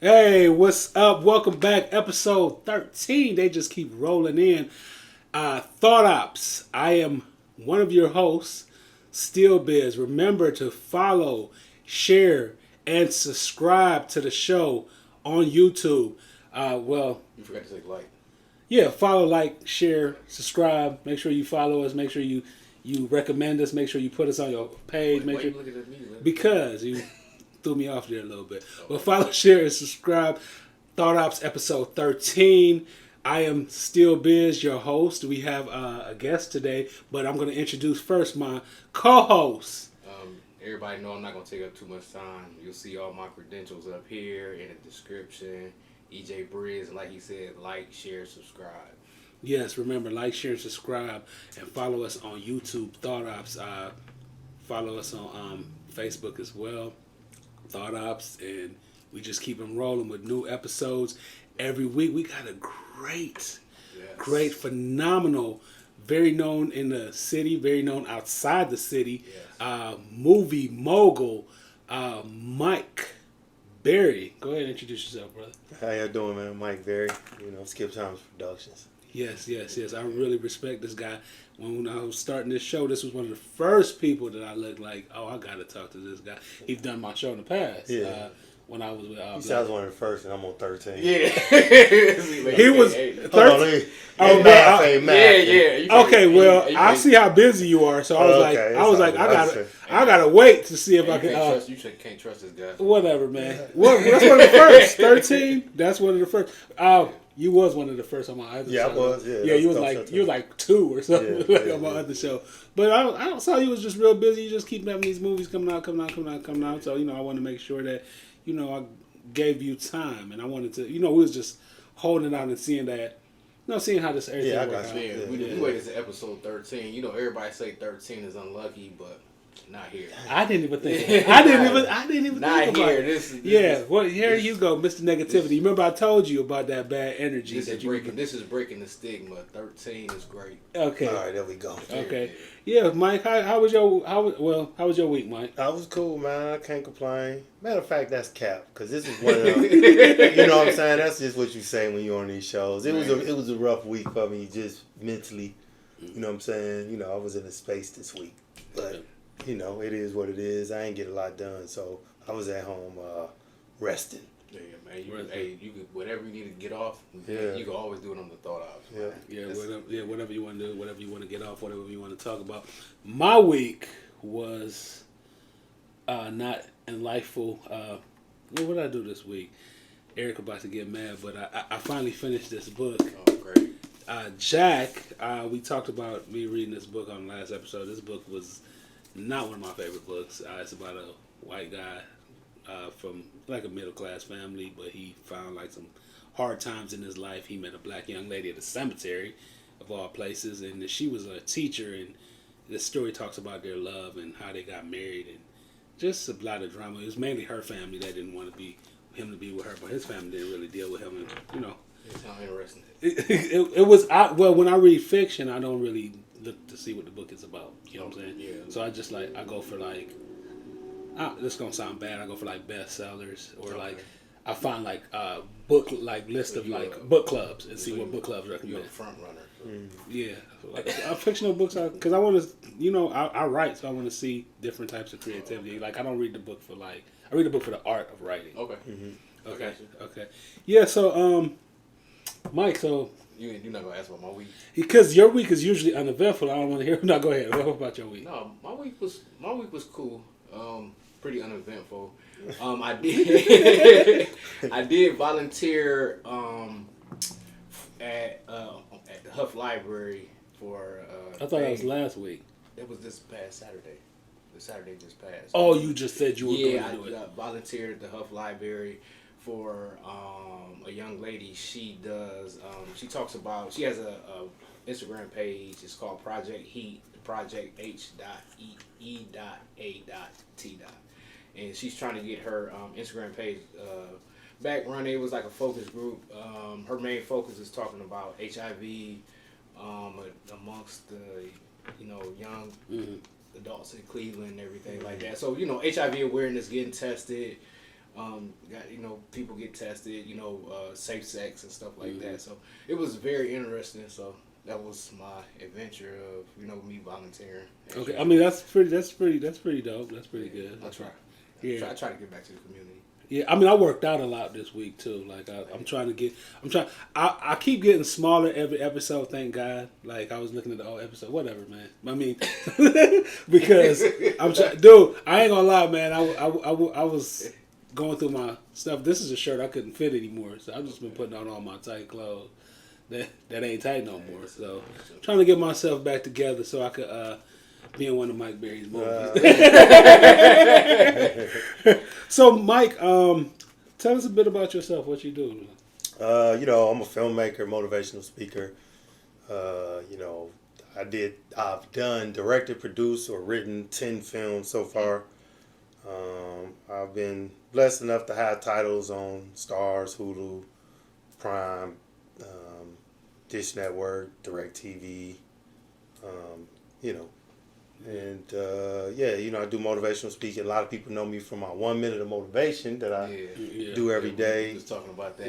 Hey, what's up? Welcome back. Episode 13. They just keep rolling in. Thought OPPS. I am one of your hosts, Steel Biz. Remember to follow, share, and subscribe to the show on YouTube. You forgot to say like. Yeah, follow, like, share, subscribe. Make sure you follow us. Make sure you recommend us. Make sure you put us on your page. Why you looking at me? Because you threw me off there a little bit. But follow, share, and subscribe. Thought OPPS episode 13. I am Steel Biz, your host. We have a guest today, but I'm going to introduce first my co-host. Everybody know I'm not going to take up too much time. You'll see all my credentials up here in the description. EJ Briggs, like he said, like, share, subscribe. Yes, remember, like, share, and subscribe, and follow us on YouTube, Thought OPPS. Follow us on Facebook as well, Thought OPPS, and we just keep them rolling with new episodes every week. We got a great, phenomenal, very known in the city, very known outside the city, movie mogul, Mike Berry. Go ahead and introduce yourself, brother. How y'all doing, man? Mike Berry, Skip Thomas Productions. Yes. I really respect this guy. When I was starting this show, this was one of the first people that I looked like, oh, I got to talk to this guy. He's done my show in the past. Yeah. When I was with He sounds one of the first, and I'm on 13. Yeah. He was 13. Yeah. Okay, well, I see how busy you are, so I was like, I gotta wait to see if I can. You can't trust this guy. Whatever, man. That's one of the first. 13. That's one of the first. You was one of the first on my other show. Yeah, I was. Yeah, you was like 2 or something on my other show. But I saw you was just real busy. You just keep having these movies coming out. So I want to make sure that I gave you time, and I wanted to. We was just holding it out and seeing that. Seeing how this everything works out. We waited to episode 13. Everybody say 13 is unlucky, but not here. I didn't even think. I didn't even not think here. About it. Well, here you go, Mr. Negativity. Remember, I told you about that bad energy. This is breaking the stigma. 13 is great. Okay. All right, there we go. Okay. Yeah, Mike. How was your week, Mike? I was cool, man. I can't complain. Matter of fact, that's cap, because this is one of them. You know what I'm saying? That's just what you say when you're on these shows. It was a rough week for me, just mentally. You know what I'm saying? I was in a space this week, but. It is what it is. I ain't get a lot done, so I was at home resting. Yeah, man. You could, whatever you need to get off, you can always do it on the Thought OPPS. Whatever you want to do, whatever you want to get off, whatever you want to talk about. My week was not delightful. What did I do this week? Eric about to get mad, but I finally finished this book. Oh, great. Jack, we talked about me reading this book on the last episode. This book was not one of my favorite books. It's about a white guy from like a middle class family, but he found like some hard times in his life. He met a black young lady at a cemetery, of all places, and she was a teacher. And the story talks about their love and how they got married, and just a lot of drama. It was mainly her family that didn't want him to be with her, but his family didn't really deal with him. And It sounds interesting. It was when I read fiction, I don't really look to see what the book is about. You know what I'm saying? Yeah. So I just I go for this is gonna sound bad. I go for bestsellers or I find book list of book clubs and see what book clubs recommend. You're a front runner. Yeah, fictional books because I want to I write, so I want to see different types of creativity. I don't read the book for I read the book for the art of writing. Okay. Mm-hmm. Okay. Yeah. So Mike, so. You're not gonna ask about my week because your week is usually uneventful. I don't want to hear. No, go ahead. What about your week? No, my week was cool. Pretty uneventful. I did volunteer at the Huff Library for. I thought that was last week. It was this past Saturday. The Saturday just passed. Oh, you just said you were going to do it. I volunteered at the Huff Library for a young lady. She does. She talks about. She has a Instagram page. It's called Project Heat. Project H.E.E.A.T. And she's trying to get her Instagram page back running. It was like a focus group. Her main focus is talking about HIV amongst the young adults in Cleveland and everything like that. So HIV awareness, getting tested. People get tested, safe sex and stuff like that. So it was very interesting. So that was my adventure of me volunteering. Okay, I mean that's pretty dope. That's pretty good. I try. Yeah, I try to get back to the community. Yeah, I mean, I worked out a lot this week too. Like, I keep getting smaller every episode. Thank God. Like, I was looking at the old episode. Whatever, man. I mean, because dude, I ain't gonna lie, man. I was going through my stuff. This is a shirt I couldn't fit anymore, so I've just been putting on all my tight clothes that ain't tight no more. So, trying to get myself back together so I could be in one of Mike Berry's movies. So, Mike, tell us a bit about yourself. What you do? I'm a filmmaker, motivational speaker. I've done, directed, produced, or written 10 films so far. I've been blessed enough to have titles on Stars, Hulu, Prime, Dish Network, DirecTV, And I do motivational speaking. A lot of people know me from my 1 minute of motivation that I do every day. We was talking about that.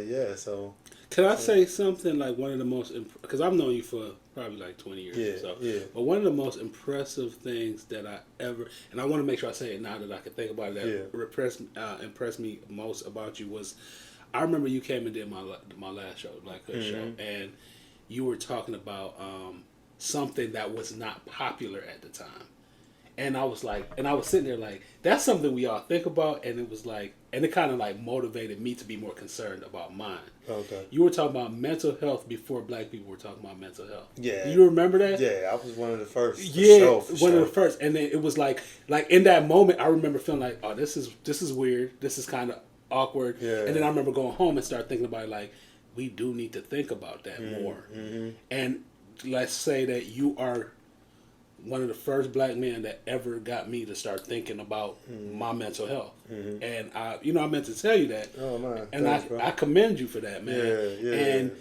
Yeah. So can I say something like one of the most because I've known you for probably like 20 years or so. But one of the most impressive things that I ever, and I want to make sure I say it now that I can think about it, that impressed me most about you was, I remember you came and did my last show, Black Hood Show, and you were talking about something that was not popular at the time. And I was sitting there like, that's something we all think about, and it was like, and it kind of like motivated me to be more concerned about mine. Okay. You were talking about mental health before Black people were talking about mental health. Yeah. Do you remember that? Yeah, I was one of the first. One of the first. And then it was like in that moment, I remember feeling like, oh, this is weird. This is kind of awkward. Yeah. And then I remember going home and start thinking about it, like, we do need to think about that more. And let's say that you are one of the first Black men that ever got me to start thinking about my mental health. And I meant to tell you that. Oh man. And thanks, I commend you for that, man. Yeah. And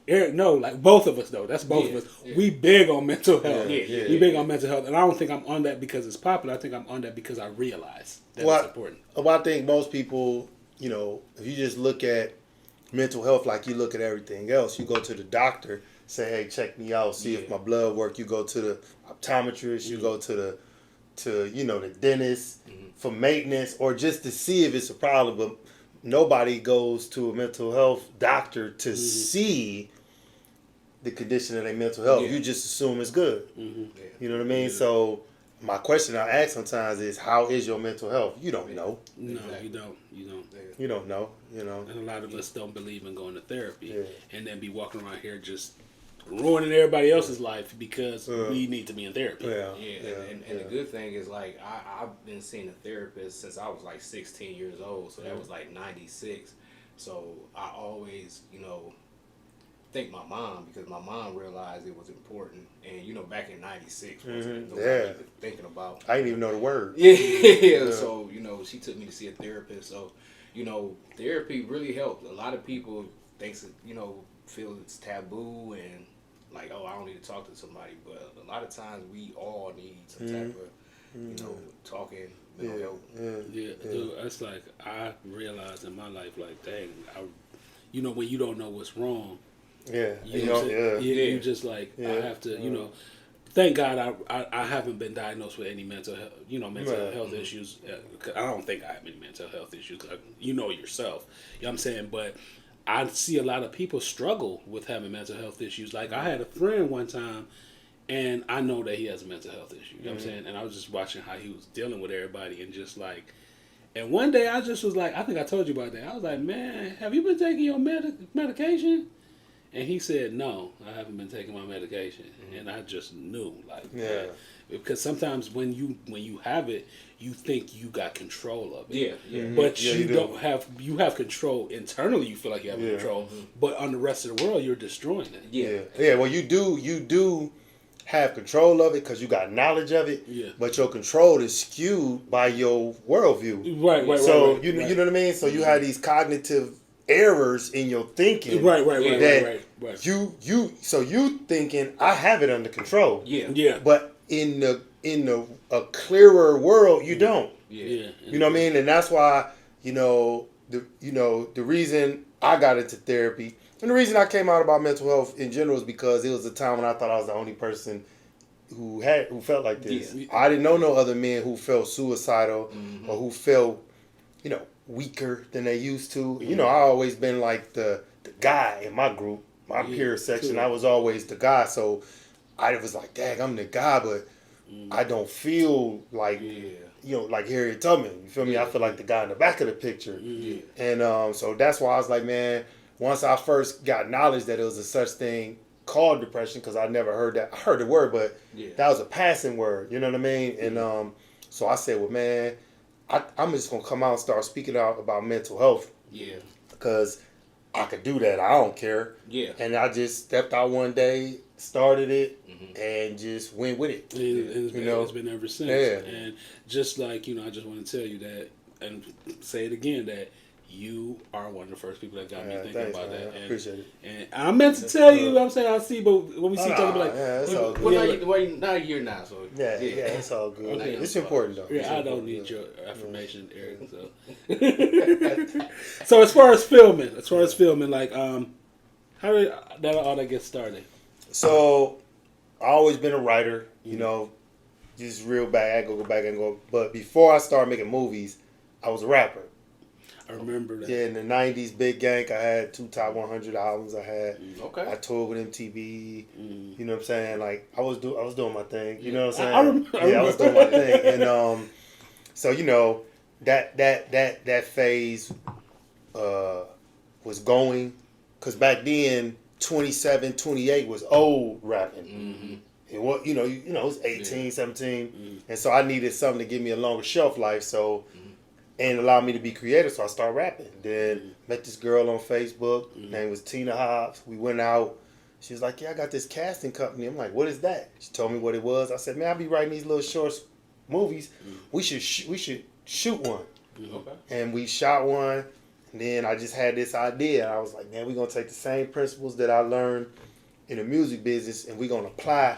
Eric, like both of us though. That's both of us. Yeah. We big on mental health. We big on mental health. And I don't think I'm on that because it's popular. I think I'm on that because I realize that it's important. Well, I think most people, if you just look at mental health like you look at everything else, you go to the doctor, say, hey, check me out, see if my blood work. You go to the optometrist, you go to the dentist for maintenance or just to see if it's a problem. But nobody goes to a mental health doctor to see the condition of their mental health. You just assume it's good. You know what I mean? So my question I ask sometimes is, how is your mental health? You don't know. No, you don't. You don't know, And a lot of us don't believe in going to therapy and then be walking around here just ruining everybody else's life because we need to be in therapy. And the good thing is, like, I've been seeing a therapist since I was like 16 years old, so that was like 96. So I always, thank my mom, because my mom realized it was important. And back in 96, wasn't nobody thinking about. I didn't even know the word. So she took me to see a therapist. So therapy really helps. A lot of people thinks feel it's taboo and like, oh, I don't need to talk to somebody, but a lot of times we all need some type of talking, mental health. Dude, it's like I realized in my life, like, dang, when you don't know what's wrong, you just like, I have to, thank God I haven't been diagnosed with any mental health, health issues. I don't think I have any mental health issues. Yourself, you know what I'm saying? But I see a lot of people struggle with having mental health issues. Like, I had a friend one time, and I know that he has a mental health issue. You know what I'm saying? And I was just watching how he was dealing with everybody, and just like, and one day I just was like, I think I told you about that. I was like, man, have you been taking your medication? And he said, no, I haven't been taking my medication. And I just knew, like, man, because sometimes when you have it, you think you got control of it. But you don't have. You have control internally. You feel like you have control, but on the rest of the world, you're destroying it. Well, you do have control of it because you got knowledge of it. But your control is skewed by your worldview. Right. So you know what I mean. So you have these cognitive errors in your thinking. Right. You thinking I have it under control. Yeah. But in the a clearer world, you don't. Yeah. You know what I mean? And that's why, the reason I got into therapy and the reason I came out about mental health in general is because it was a time when I thought I was the only person who felt like this. Yeah. I didn't know no other men who felt suicidal or who felt, weaker than they used to. I always been like the guy in my group, my peer section. Cool. I was always the guy. So I was like, dang, I'm the guy, but I don't feel like, like Harriet Tubman. You feel me? I feel like the guy in the back of the picture. And so that's why I was like, man, once I first got knowledge that it was a such thing called depression, because I never heard that. I heard the word, but that was a passing word. You know what I mean? And so I said, well, man, I'm just going to come out and start speaking out about mental health. Yeah. Because I could do that. I don't care. Yeah. And I just stepped out one day, started it, and just went with it. It's been ever since. Yeah. And just like, I just want to tell you that, and say it again, that you are one of the first people that got me thinking thanks, about man. that. I appreciate it. And I meant to tell you, I'm saying I see, but when we see talking like, it's all good. Well, now you're here now, so Yeah, it's all good. Okay. It's important, though. yeah, I don't need your affirmation, Eric. So, so as far as filming, like, how did all that get started? So, I always been a writer, just real bad. I go back and go. But before I started making movies, I was a rapper. I remember that. Yeah, in the 90s, Big Gang, I had 2 top 100 albums. I toured with MTV. You know what I'm saying? Like, I was doing my thing. You know what I'm saying? I was doing my thing. And so, that phase was going. Because back then, 27, 28 was old rapping. It was, it was 18, 17. And so I needed something to give me a longer shelf life. So... and allow me to be creative, so I started rapping. Then met this girl on Facebook. Name was Tina Hobbs. We went out. She was like, "Yeah, I got this casting company." I'm like, "What is that?" She told me what it was. I said, "Man, I be writing these little short movies. We should shoot one." Okay. And we shot one. And then I just had this idea. I was like, "Man, we're gonna take the same principles that I learned in the music business, and we're gonna apply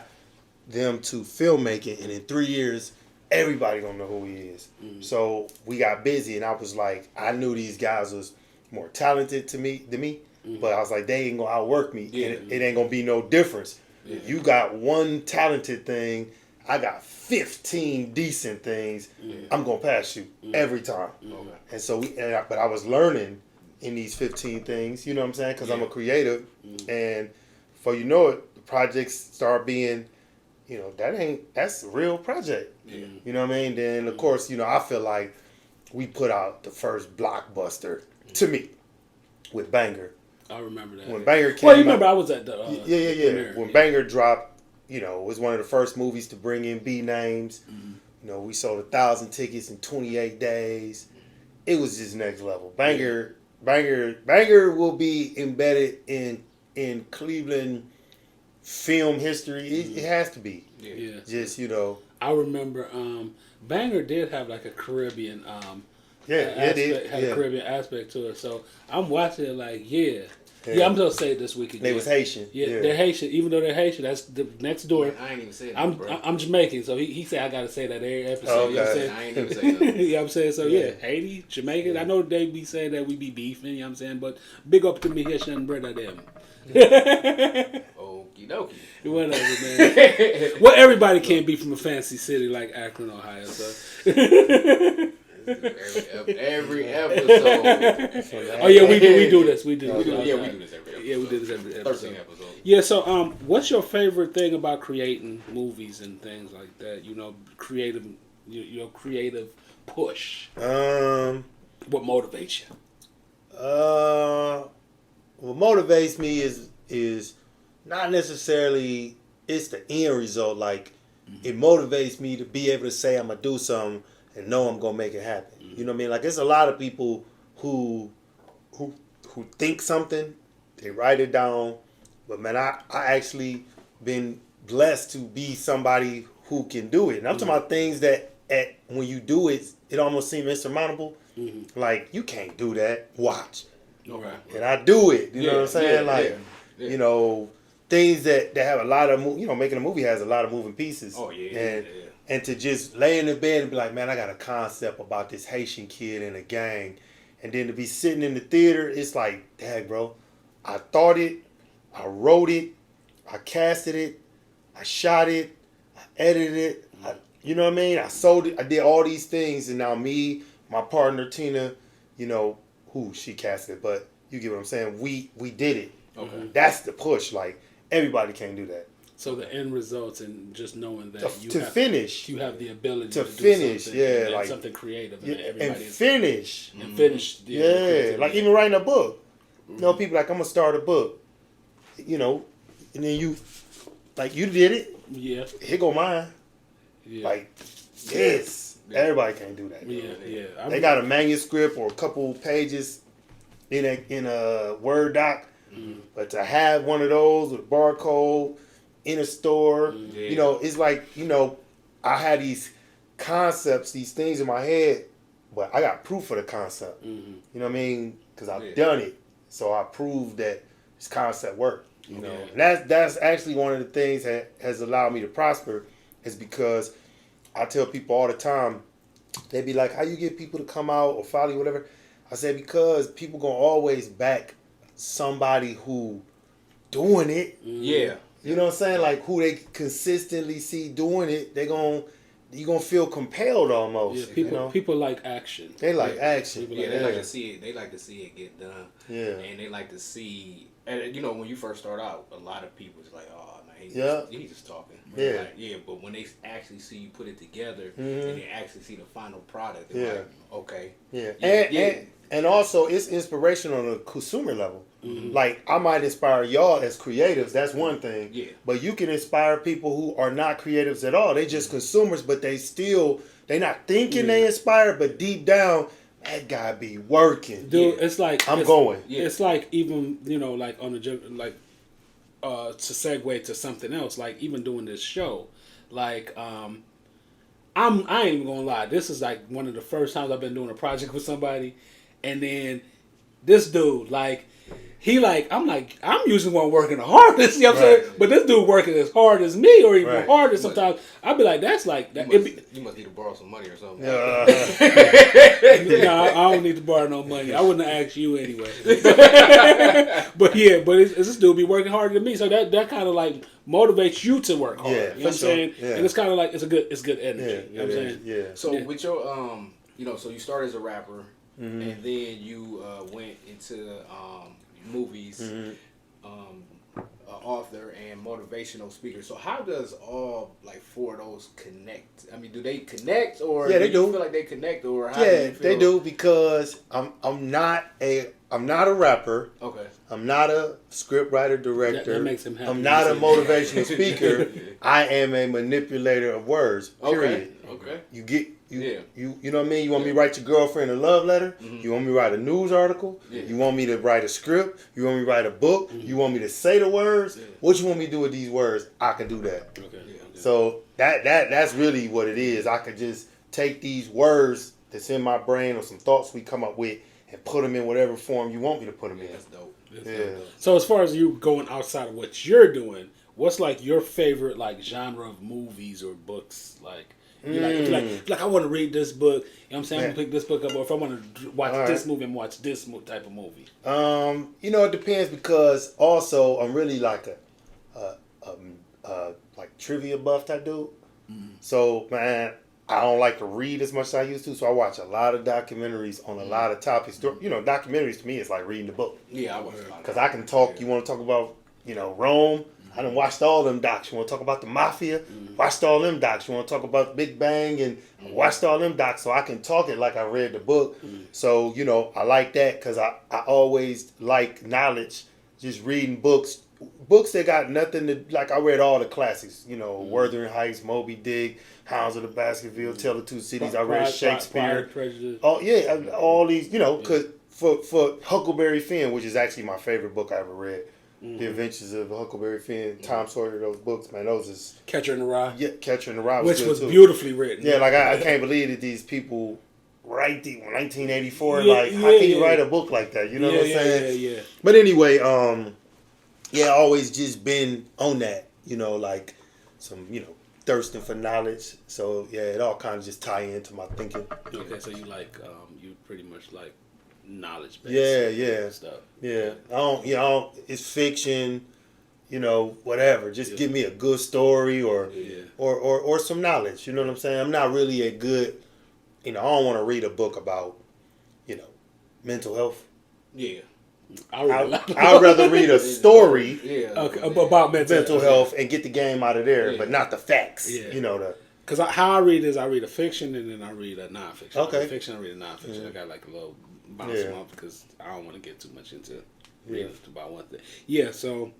them to filmmaking. And in 3 years." Everybody gonna know who he is. So we got busy, and I was like, I knew these guys was more talented than me, but I was like, they ain't gonna outwork me. And it ain't gonna be no difference. You got one talented thing, I got 15 decent things. I'm gonna pass you every time. And so but I was learning in these 15 things. You know what I'm saying? Because I'm a creative, and before you know it, the projects start being. That's a real project. Yeah. You know what I mean? Then, of course, I feel like we put out the first blockbuster to me with Banger. I remember that. When Banger came well, you remember I was at the premiere. When Banger dropped, it was one of the first movies to bring in B names. We sold 1,000 tickets in 28 days. It was just next level. Banger will be embedded in Cleveland film history. It has to be. Yeah. Just, I remember Banger did have like a Caribbean it did. a Caribbean aspect to it. So I'm watching it like, I'm gonna say it this week again. They was Haitian. Yeah, they're Haitian. Even though they're Haitian, that's the next door. I ain't even saying that. I'm Jamaican, so he said I gotta say that every episode. Oh, You know what I'm okay. saying? I ain't even saying that. You know what I'm saying? So Haiti, Jamaican. I know they be saying that we be beefing, you know what I'm saying? But big up to me here, Shannon Brother them. Okie dokie. Whatever, man. Well, everybody can't be from a fancy city like Akron, Ohio. So. Every episode. Oh yeah, we do this. We do this every episode. Yeah, we do this every episode. 13 episodes. Yeah. So, what's your favorite thing about creating movies and things like that? Creative, your creative push. What motivates you? What motivates me is not necessarily it's the end result. Like it motivates me to be able to say I'm gonna do something and know I'm gonna make it happen. You know what I mean? Like there's a lot of people who think something, they write it down, but man, I actually been blessed to be somebody who can do it. And I'm talking about things that when you do it, it almost seems insurmountable. Like you can't do that. Watch. Okay. And I do it. You know what I'm saying? Things that have a lot of making a movie has a lot of moving pieces. Oh yeah. And And to just lay in the bed and be like, man, I got a concept about this Haitian kid in a gang. And then to be sitting in the theater, it's like, dang, bro, I thought it, I wrote it, I casted it, I shot it, I edited it, you know what I mean? I sold it, I did all these things, and now me, my partner Tina, you know, she casted it, but you get what I'm saying? We did it. Okay. That's the push. Like, everybody can't do that. So the end results and just knowing that You have the ability to do finish, something, yeah, and like something creative, and finish. And finish. Yeah, like even writing a book. You know, people like, I'm gonna start a book. You know, and then you did it. Yeah. Here go mine. Yeah. Like, yes, everybody can't do that. Yeah. They got a manuscript or a couple pages in a Word doc, but to have one of those with a barcode in a store, you know, it's like, you know, I had these concepts, these things in my head, but I got proof of the concept. You know what I mean? Because I've done it, so I proved that this concept worked. You know, and that's actually one of the things that has allowed me to prosper, is because I tell people all the time, they be like, how you get people to come out or follow you, whatever. I say, because people gonna always back somebody who doing it. Yeah. You know what I'm saying? Like, who they consistently see doing it, you gonna feel compelled almost. Yeah, people you know? people like action. They like action. They like to see it. They like to see it get done. Yeah. And they like to see. And you know, when you first start out, a lot of people is like, "Oh, man, he's just talking." Yeah. Like, yeah. But when they actually see you put it together, and they actually see the final product, they're like, "Okay." Yeah. And also, it's inspirational on a consumer level. Like, I might inspire y'all as creatives. That's one thing. Yeah. But you can inspire people who are not creatives at all. They just consumers, but they not thinking they inspired, but deep down, that guy be working. Dude, it's like I'm going. It's like, even, you know, like on the like to segue to something else, like even doing this show, like I ain't even gonna lie, this is like one of the first times I've been doing a project with somebody, and then this dude, like, I'm usually one working the hardest, you know what I'm saying? But this dude working as hard as me, or even harder sometimes. I'd be like, that's like that. You must need to borrow some money or something. No, I don't need to borrow no money. I wouldn't have asked you anyway. But this dude be working harder than me, so that kind of like motivates you to work hard. You know what I'm saying? Yeah. And it's kind of like it's good energy. You know what I'm saying? Yeah. So with your you know, so you started as a rapper, and then you went into movies, author and motivational speaker. So how does all like four of those connect? I mean, do they connect, or they do you do. feel like they connect, or how Yeah, do you feel? they do, because I'm not a rapper. Okay. I'm not a script writer, director. That makes him happy. I'm not a motivational speaker. I am a manipulator of words. Period. Okay. You know what I mean? You want me to write your girlfriend a love letter? You want me to write a news article? You want me to write a script? You want me to write a book? You want me to say the words? What you want me to do with these words? I can do that. Okay. So that's really what it is. I could just take these words that's in my brain, or some thoughts we come up with, and put them in whatever form you want me to put them in. That's dope. So as far as you going outside of what you're doing, what's like your favorite like genre of movies or books? Like, if you like I want to read this book, you know what I'm saying? I'm going to pick this book up, or if I want to watch this movie, and watch this type of movie. You know, it depends, because also I'm really like a like trivia buff type dude. So, man, I don't like to read as much as I used to, so I watch a lot of documentaries on a lot of topics. You know, documentaries to me is like reading the book. Yeah, I watch a lot. Because I can talk, you want to talk about, you know, Rome, I done watched all them docs. You want to talk about the mafia? Watched all them docs. You want to talk about Big Bang? And watched all them docs. So I can talk it like I read the book. So, you know, I like that, because I always like knowledge, just reading books. Books that got nothing to, like, I read all the classics. You know, Wuthering Heights, Moby Dick, Hounds of the Baskerville, Tale of Two Cities. I read Shakespeare. Oh, yeah, all these, you know, because for Huckleberry Finn, which is actually my favorite book I ever read. The Adventures of Huckleberry Finn, Tom Sawyer, those books, man, those is... Catcher in the Rye. Yeah, Catcher in the Rye was good, was too. beautifully written. Yeah, like, I can't believe that these people write the 1984, how can you write a book like that? You know what I'm saying? Yeah. But anyway, always just been on that, you know, like some, you know, thirsting for knowledge. So yeah, it all kind of just tie into my thinking. Okay, so you like you pretty much like knowledge based. Yeah. Stuff. Yeah, I don't. It's fiction, whatever. Just give me a good story or some knowledge. You know what I'm saying? I'm not really a good, I don't want to read a book about, mental health. Yeah. I'd rather read a story about mental health and get the game out of there, but not the facts. Yeah. Because how I read is I read a fiction and then I read a nonfiction. Okay. I read fiction, I read a nonfiction. Yeah. I got like a little bounce them off because I don't want to get too much into reading about one thing. Yeah, so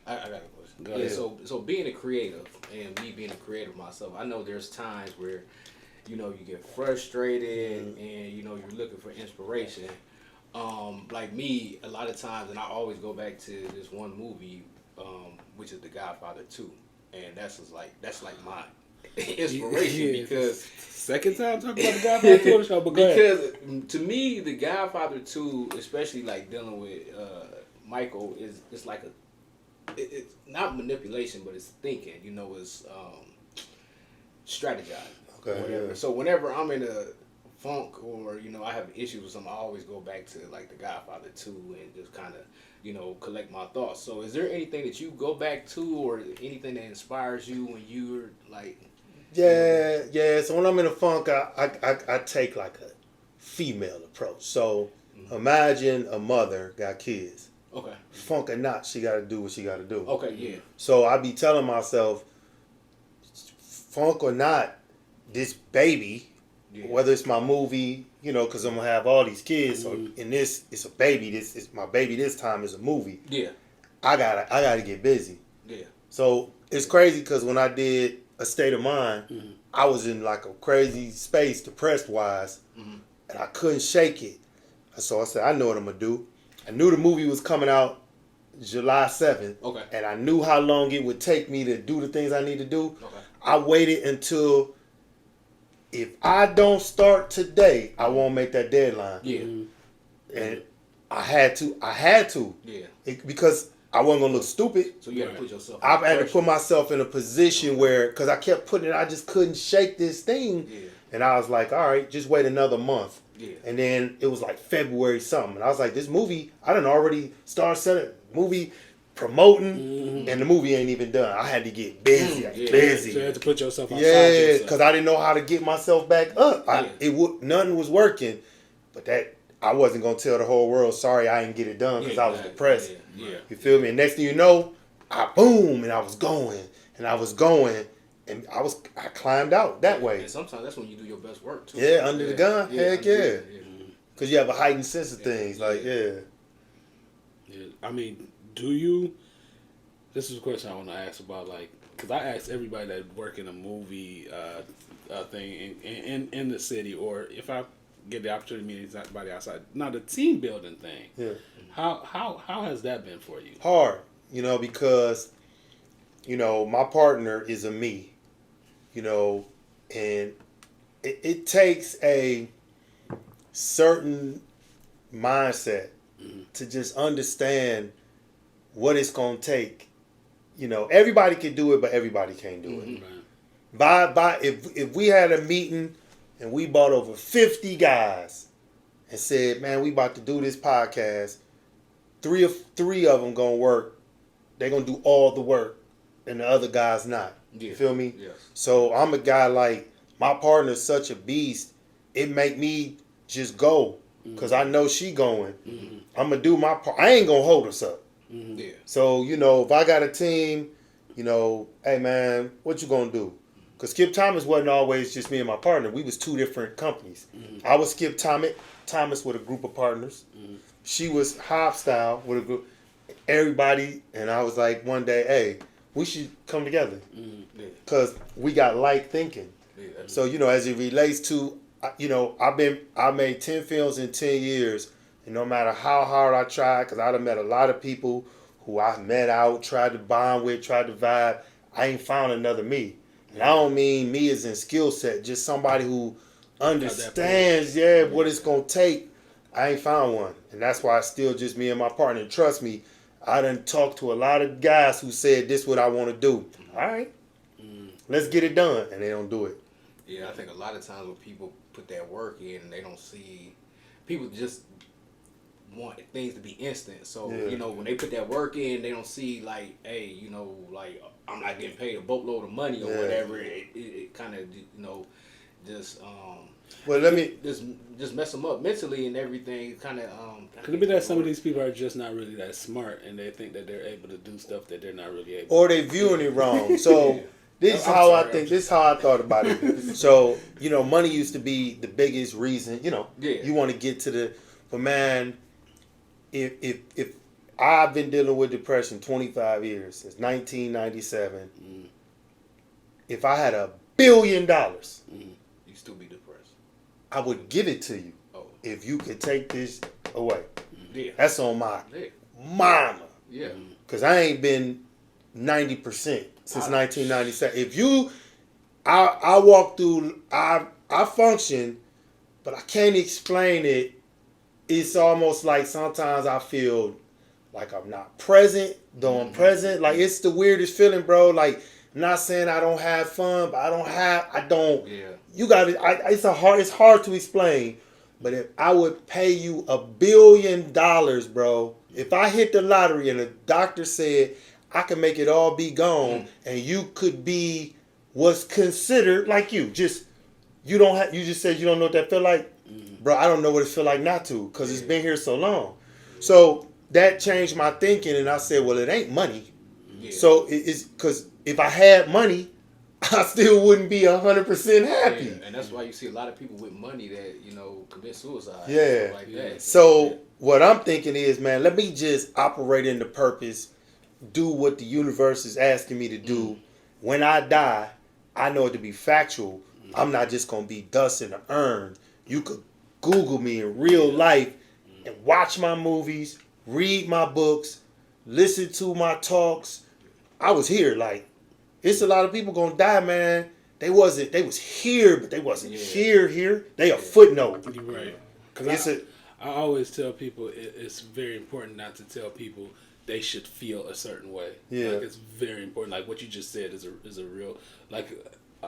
I got a question. Go ahead. So being a creative and me being a creative myself, I know there's times where, you get frustrated and, you're looking for inspiration. Like me, a lot of times, and I always go back to this one movie, which is The Godfather 2. And that's like my inspiration because... Second time talking about The Godfather 2 on the show, but go ahead. Because to me, The Godfather 2, especially like dealing with Michael, it's like it's not manipulation, but it's thinking. It's strategizing. Okay. Whatever. Yeah. So whenever I'm in a funk or I have issues with something, I always go back to like The Godfather 2 and just kind of collect my thoughts. So is there anything that you go back to or anything that inspires you when you're like? Yeah. So when I'm in a funk, I take like a female approach. So imagine a mother got kids. Okay. Funk or not, she got to do what she got to do. Okay. Yeah. So I be telling myself, funk or not, this baby, whether it's my movie, because I'm gonna have all these kids. So in this, it's a baby. This is my baby. This time is a movie. Yeah. I gotta get busy. Yeah. So it's crazy because when I did A State of Mind, I was in like a crazy space, depressed wise, and I couldn't shake it. So I said, I know what I'm gonna do. I knew the movie was coming out July 7th, and I knew how long it would take me to do the things I need to do. Okay. I waited until if I don't start today, I won't make that deadline. Yeah. And I had to. Yeah. Because I wasn't gonna look stupid. So you had to put yourself. I had to put myself in a position where, because I kept putting it, I just couldn't shake this thing. Yeah. And I was like, all right, just wait another month. Yeah. And then it was like February something. And I was like, this movie, I done already started setting movie promoting, and the movie ain't even done. I had to get busy. Busy. So you had to put yourself outside yourself. Because I didn't know how to get myself back up. Nothing was working. But that I wasn't gonna tell the whole world, sorry, I didn't get it done because I was depressed. Yeah. You feel me? And next thing you know, I was going, and I climbed out that way. And sometimes that's when you do your best work too. Yeah, under the gun. Heck yeah. Because you have a heightened sense of things. Yeah. I mean, do you? This is a question I want to ask about, because I ask everybody that work in a movie thing in the city, or if I get the opportunity to meet somebody outside. Now, the team building thing. Yeah. How has that been for you? Hard, because my partner is a me, and it takes a certain mindset to just understand what it's gonna take. Everybody can do it, but everybody can't do it. Right. If we had a meeting and we brought over 50 guys and said, man, we about to do this podcast, three of them gonna work. They're gonna do all the work, and the other guys not. Yeah. You feel me? Yes. So I'm a guy like, my partner's such a beast. It make me just go because I know she going. I'm gonna do my part. I ain't gonna hold us up. Yeah. So if I got a team, hey man, what you gonna do? Because Skip Thomas wasn't always just me and my partner. We was two different companies. I was Skip Thomas with a group of partners. She was Hopstyle with a group. Everybody, and I was like one day, hey, we should come together because we got like thinking. Yeah. So as it relates to, I made 10 films in 10 years, and no matter how hard I tried, because I done met a lot of people who I met out, tried to bond with, tried to vibe, I ain't found another me. And I don't mean me as in skill set, just somebody who understands, what it's gonna take. I ain't found one, and that's why it's still just me and my partner. And trust me, I done talked to a lot of guys who said this what I want to do. All right, Let's get it done, and they don't do it. Yeah, I think a lot of times when people put that work in, they don't see. People just want things to be instant. So when they put that work in, they don't see like, hey, like I'm not getting paid a boatload of money or whatever. It kind of just well, let me just mess them up mentally and everything. Kind of could it be that some of these people are just not really that smart and they think that they're able to do stuff that they're not really able, or they viewing it wrong. So. This is how I think. This is how I thought about it. So money used to be the biggest reason. You want to get to the. But man, if I've been dealing with depression 25 years since 1997, if I had $1 billion, you still be depressed. I would give it to you. Oh. If you could take this away. Yeah. That's on my mama. Yeah. Because I ain't been 90%. Since 1997. If you, I walk through, I function, but I can't explain it. It's almost like sometimes I feel like I'm not present, though I'm present. Like it's the weirdest feeling, bro. Like I'm not saying I don't have fun, but I don't. Yeah. You got it. It's hard to explain. But if I would pay you $1 billion, bro, if I hit the lottery and the doctor said I can make it all be gone, and you could be what's considered like you. You just said you don't know what that feel like, bro. I don't know what it feel like not to, because it's been here so long. So that changed my thinking, and I said, well, it ain't money. Yeah. So it's because if I had money, I still wouldn't be 100% happy. Yeah. And that's why you see a lot of people with money that commit suicide. Yeah. Like that. So what I'm thinking is, man, let me just operate in the purpose. Do what the universe is asking me to do. When I die, I know it to be factual. I'm not just going to be dust in the urn. You could Google me in real life and watch my movies, read my books, listen to my talks. I was here. Like, it's a lot of people going to die, man. They was here, but they wasn't here. They a footnote. You're right. Because I always tell people it's very important not to tell people they should feel a certain way. Yeah, like it's very important. Like what you just said is a real. Like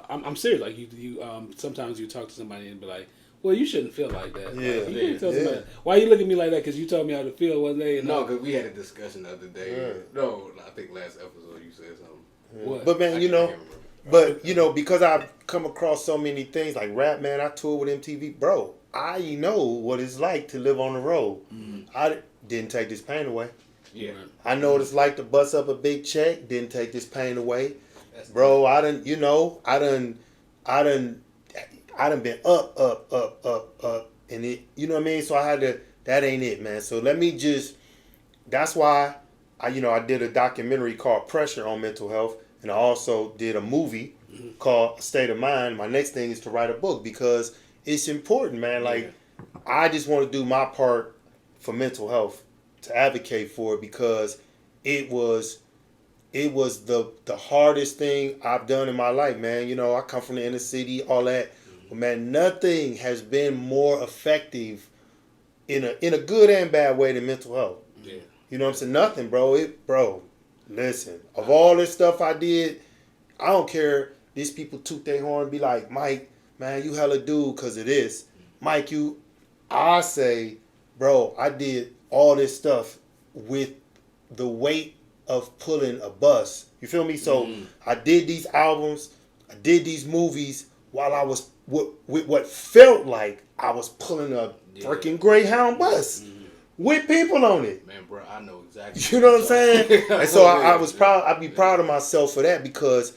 I'm serious. Like you sometimes you talk to somebody and be like, well, you shouldn't feel like that. Yeah, like, you can't tell somebody, why you look at me like that? Because you told me how to feel one day. No, because we had a discussion the other day. Yeah. No, I think last episode you said something. Yeah. What? But man, because I've come across so many things like rap, man. I toured with MTV, bro. I know what it's like to live on the road. I didn't take this pain away. Yeah, I know what it's like to bust up a big check. Didn't take this pain away, bro. I done been up, and it. You know what I mean? So I had to. That ain't it, man. So let me just. That's why I did a documentary called Pressure on mental health, and I also did a movie called State of Mind. My next thing is to write a book because it's important, man. Like I just want to do my part for mental health. To advocate for it because it was the hardest thing I've done in my life, man. I come from the inner city, all that. But man, nothing has been more effective in a good and bad way than mental health. Yeah. You know what I'm saying? Nothing, bro. Listen, of all this stuff I did, I don't care. These people toot their horn and be like, Mike, man, you hella dude because of this. Mike, I say, bro, I did all this stuff with the weight of pulling a bus. You feel me? So I did these albums, I did these movies while I was with what felt like I was pulling a freaking Greyhound bus with people on it. Man, bro, I know exactly. You know what I'm saying? And so I was proud. I'd be proud of myself for that because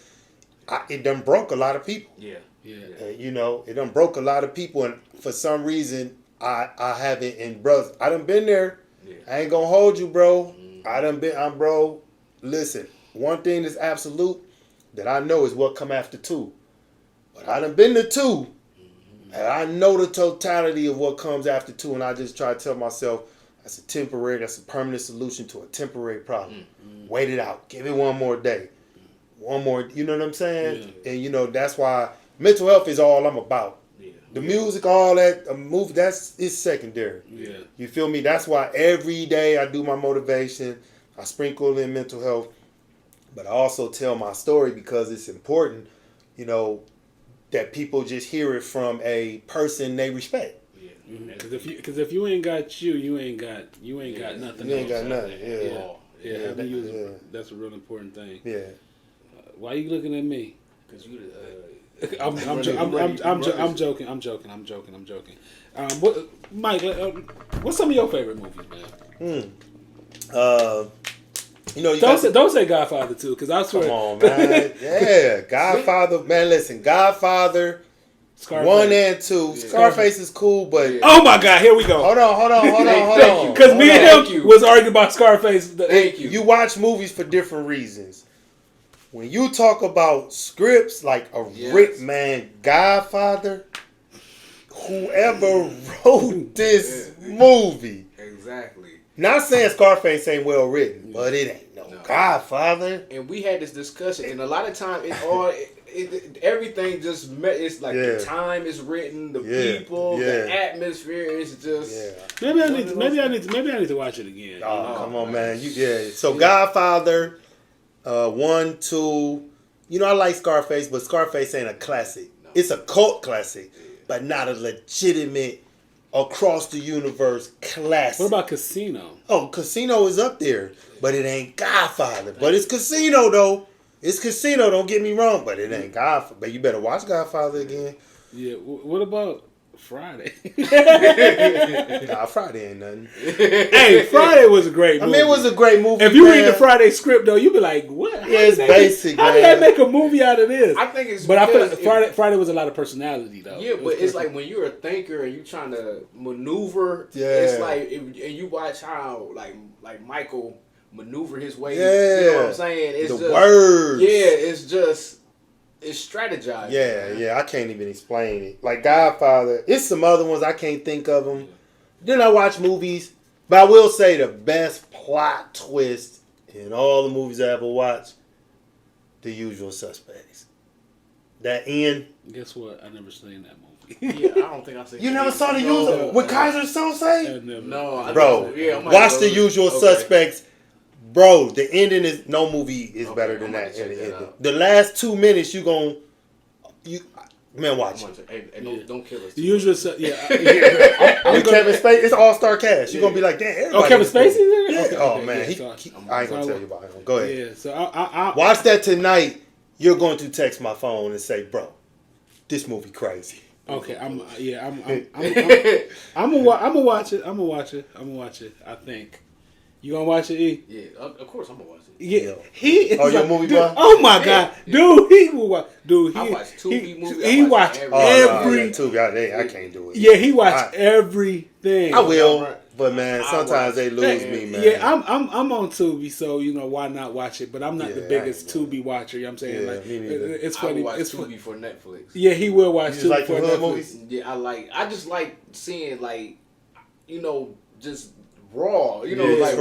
it done broke a lot of people. Yeah. It done broke a lot of people, and for some reason I haven't. And bro, I done been there. Yeah. I ain't gonna hold you, bro. Bro. Listen, one thing that's absolute that I know is what come after two. But I done been to two, and I know the totality of what comes after two, and I just try to tell myself that's a permanent solution to a temporary problem. Wait it out. Give it one more day. One more, you know what I'm saying? Yeah. And that's why mental health is all I'm about. Yeah. The music, all that, movie, it's secondary. Yeah. You feel me? That's why every day I do my motivation. I sprinkle in mental health, but I also tell my story because it's important. you know, that people just hear it from a person they respect. Because if you ain't got you ain't got nothing. You ain't got nothing. That's a real important thing. Yeah. Why are you looking at me? Because you. I'm joking. Mike, what's some of your favorite movies, man? You know, don't say Godfather 2, because I swear. Come on, man. Yeah, Godfather. Man, listen, Godfather. Scarface. 1 and 2. Scarface is cool, but oh my God, here we go. Hold on. Because me and him was arguing about Scarface. Thank you. You watch movies for different reasons. When you talk about scripts like Rick, man, Godfather, whoever wrote this movie, exactly. Not saying Scarface ain't well written, but it ain't no Godfather. And we had this discussion, and a lot of time everything just it's like the time is written, the people, the atmosphere is just. Maybe I need to watch it again. Oh, come on, man! So Godfather, 1, 2. You know, I like Scarface, but Scarface ain't a classic. No. It's a cult classic, but not a legitimate across the universe classic. What about Casino? Oh, Casino is up there, but it ain't Godfather. But it's Casino though. It's Casino, don't get me wrong, but it ain't Godfather. But you better watch Godfather again. Yeah, what about Friday? Nah, Friday ain't nothing. Hey, Friday was a great movie. I mean, it was a great movie. If you read the Friday script, though, you be like, what? It's basic, man. How did they make a movie out of this? I think it's But I feel like Friday was a lot of personality, though. Yeah, but it's like when you're a thinker and you're trying to maneuver, it's like, and you watch how, like Michael maneuver his way. Yeah. You know what I'm saying? It's the words. Yeah, it's strategized. Yeah, I can't even explain it. Like Godfather, it's some other ones I can't think of them. Then I watch movies, but I will say the best plot twist in all the movies I ever watched, The Usual Suspects. That end. Guess what? I never seen that movie. Yeah, I don't think I've seen. You never saw The Usual with Kaiser Soze? No, bro. Watch The Usual Suspects. Bro, the ending is no movie is better than that. The last 2 minutes man, watch it. Hey, don't kill us. The Usual, With Kevin Spacey, it's all-star cast. You're gonna be like, damn. Everybody Kevin Spacey there? Yeah. Okay, man, I ain't gonna tell you about him. Go ahead. Yeah, so I watch that tonight. You're going to text my phone and say, bro, this movie crazy. Okay, I'm gonna watch it. I'm gonna watch it. I think. You gonna watch it, E? Yeah, of course I'm gonna watch it. Yeah, he is. Oh, your movie buff? Oh my God, dude, he will watch. Dude, I watch Tubi movies. He watch every. Tubi, I can't do it. Yeah, he watch everything. I will, but man, sometimes they lose me, man. Yeah, I'm on Tubi, so you know why not watch it? But I'm not the biggest Tubi watcher. You know what I'm saying? Like, it's funny. I watch Tubi for Netflix. Yeah, he will watch Tubi for Netflix. Movies? Yeah, I just like seeing just raw, you know what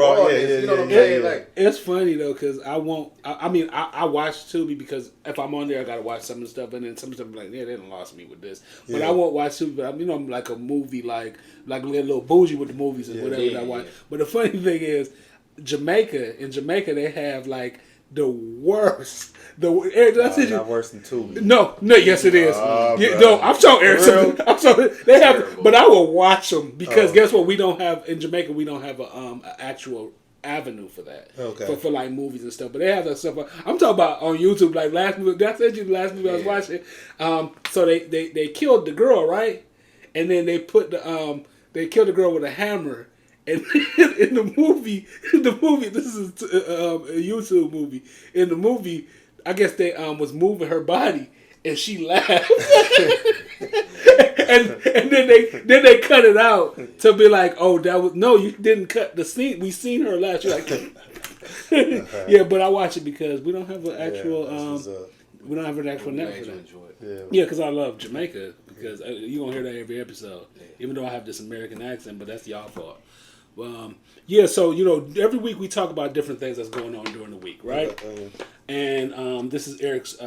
I'm saying? Like, it's funny though, because I watch Tubi because if I'm on there, I gotta watch some of the stuff, and then some stuff like, they done lost me with this. But I won't watch Tubi. But I'm like a movie, like a little bougie with the movies and whatever that I watch. But the funny thing is, in Jamaica, they have like the worst. Not worse than Tubi. No, yes it is. No, I'm showing Eric. I'm showing they have, terrible. But I will watch them because guess what? We don't have in Jamaica. We don't have a actual avenue for that. Okay. For like movies and stuff. But they have that stuff. I'm talking about on YouTube. Like last movie. That's actually the last movie I was watching. So they killed the girl, right? And then they put they killed the girl with a hammer. And in the movie, this is a YouTube movie. In the movie, I guess they was moving her body, and she laughed. and then they cut it out to be like, oh, that was no, you didn't cut the scene. We seen her laugh. You're like, yeah, but I watch it because we don't have an actual we don't have an actual net for that. Yeah, because I love Jamaica because you're gonna hear that every episode, even though I have this American accent, but that's y'all fault. So every week we talk about different things that's going on during the week, right? And this is Eric's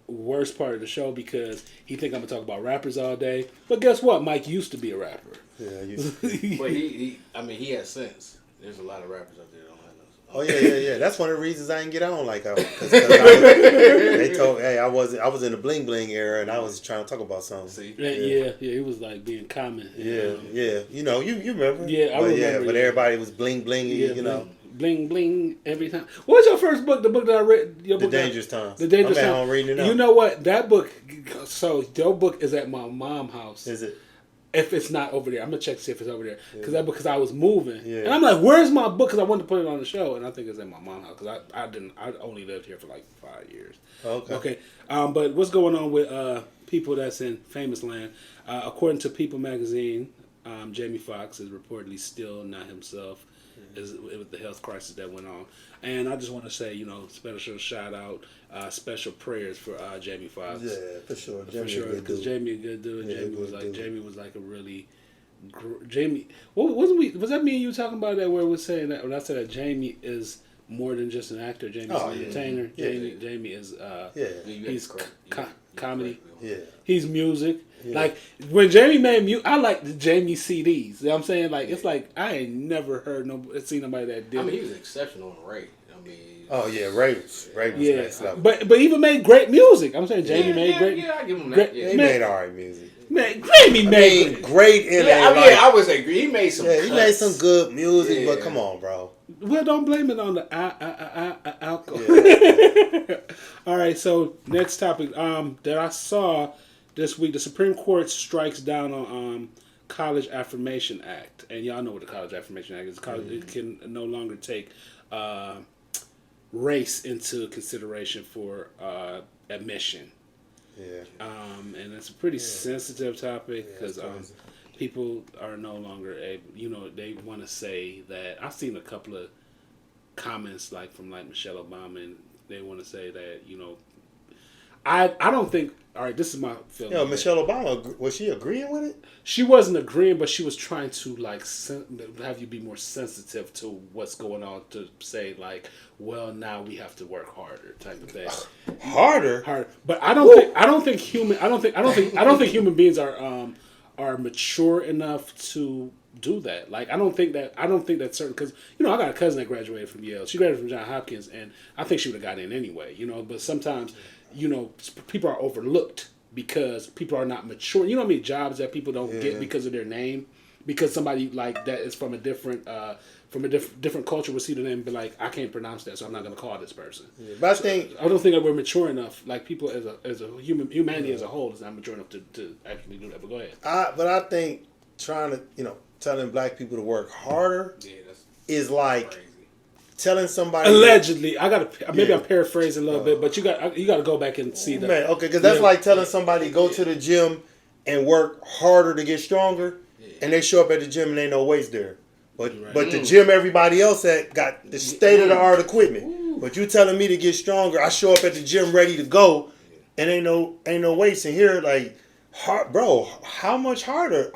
worst part of the show because he think I'm gonna talk about rappers all day. But guess what? Mike used to be a rapper. Yeah, I used to be. But he has sense. There's a lot of rappers out there that don't have Oh yeah. That's one of the reasons I didn't get on like I. They told, hey, I was in the bling bling era, and I was trying to talk about something. See? Yeah. It was like being common. Yeah. You know, you remember? Yeah, I remember. Yeah, but everybody was bling bling. You know. Bling bling every time. What was your first book? The book that I read? Your book? The Dangerous Times. The Dangerous I'm Times. at home reading it now. You know what? That book. So your book is at my mom's house. Is it? If it's not over there, I'm gonna check to see if it's over there. Because I was moving, Yeah. and I'm like, "Where's my book?" Because I wanted to put it on the show, and I think it's at my mom's house. Because I only lived here for like 5 years. Okay. But what's going on with people that's in famous land? According to People magazine, Jamie Foxx is reportedly still not himself. With the health crisis that went on, and I just want to say, special shout out, special prayers for Jamie Foxx. Yeah, for sure. Because Jamie a good dude. Yeah, Jamie was like a really Jamie. Was that me and you talking about that? Where we saying that when I said that Jamie is more than just an actor. Jamie's an entertainer. Yeah. Jamie is He's comedy. Yeah. He's music. Yeah. Like when Jamie made music, I like the Jamie CDs. You know what I'm saying? Like it's like I ain't never seen nobody that did. I mean, he was exceptional in Ray. Oh yeah, Ray was next level. But even made great music. I'm saying Jamie made great. Yeah, I give him that. He made alright music. Jamie made great in I would say he made some. Yeah, he made some good music, but come on, bro. Well, don't blame it on the alcohol. Yeah. All right, so next topic that I saw this week, the Supreme Court strikes down on College Affirmation Act, and y'all know what the College Affirmation Act is. It can no longer take race into consideration for admission. Yeah. And it's a pretty sensitive topic because people are no longer able, they want to say that. I've seen a couple of comments from Michelle Obama, and they want to say that, I don't think, all right, this is my feeling. Michelle Obama, was she agreeing with it? She wasn't agreeing, but she was trying to have you be more sensitive to what's going on, to say well, now we have to work harder type of thing. Harder. But I don't think human beings are mature enough to do that. I don't think that certain, because I got a cousin that graduated from Yale. She graduated from Johns Hopkins, and I think she would have got in anyway. But sometimes people are overlooked because people are not mature. You know how many jobs that people don't get because of their name, because somebody that is from a different different culture will see the name and be like, I can't pronounce that, so I'm not going to call this person. Yeah, but I don't think that we're mature enough. People as a humanity as a whole is not mature enough to actually do that. But go ahead. But I think trying to telling black people to work harder is crazy. Telling somebody allegedly. I'm paraphrasing a little bit, but you got to go back and see that. Man, okay, because that's like telling somebody go to the gym and work harder to get stronger, and they show up at the gym and ain't no weights there. But the gym everybody else at got the state of the art equipment. But you telling me to get stronger, I show up at the gym ready to go, and ain't no weights in here. Bro, how much harder?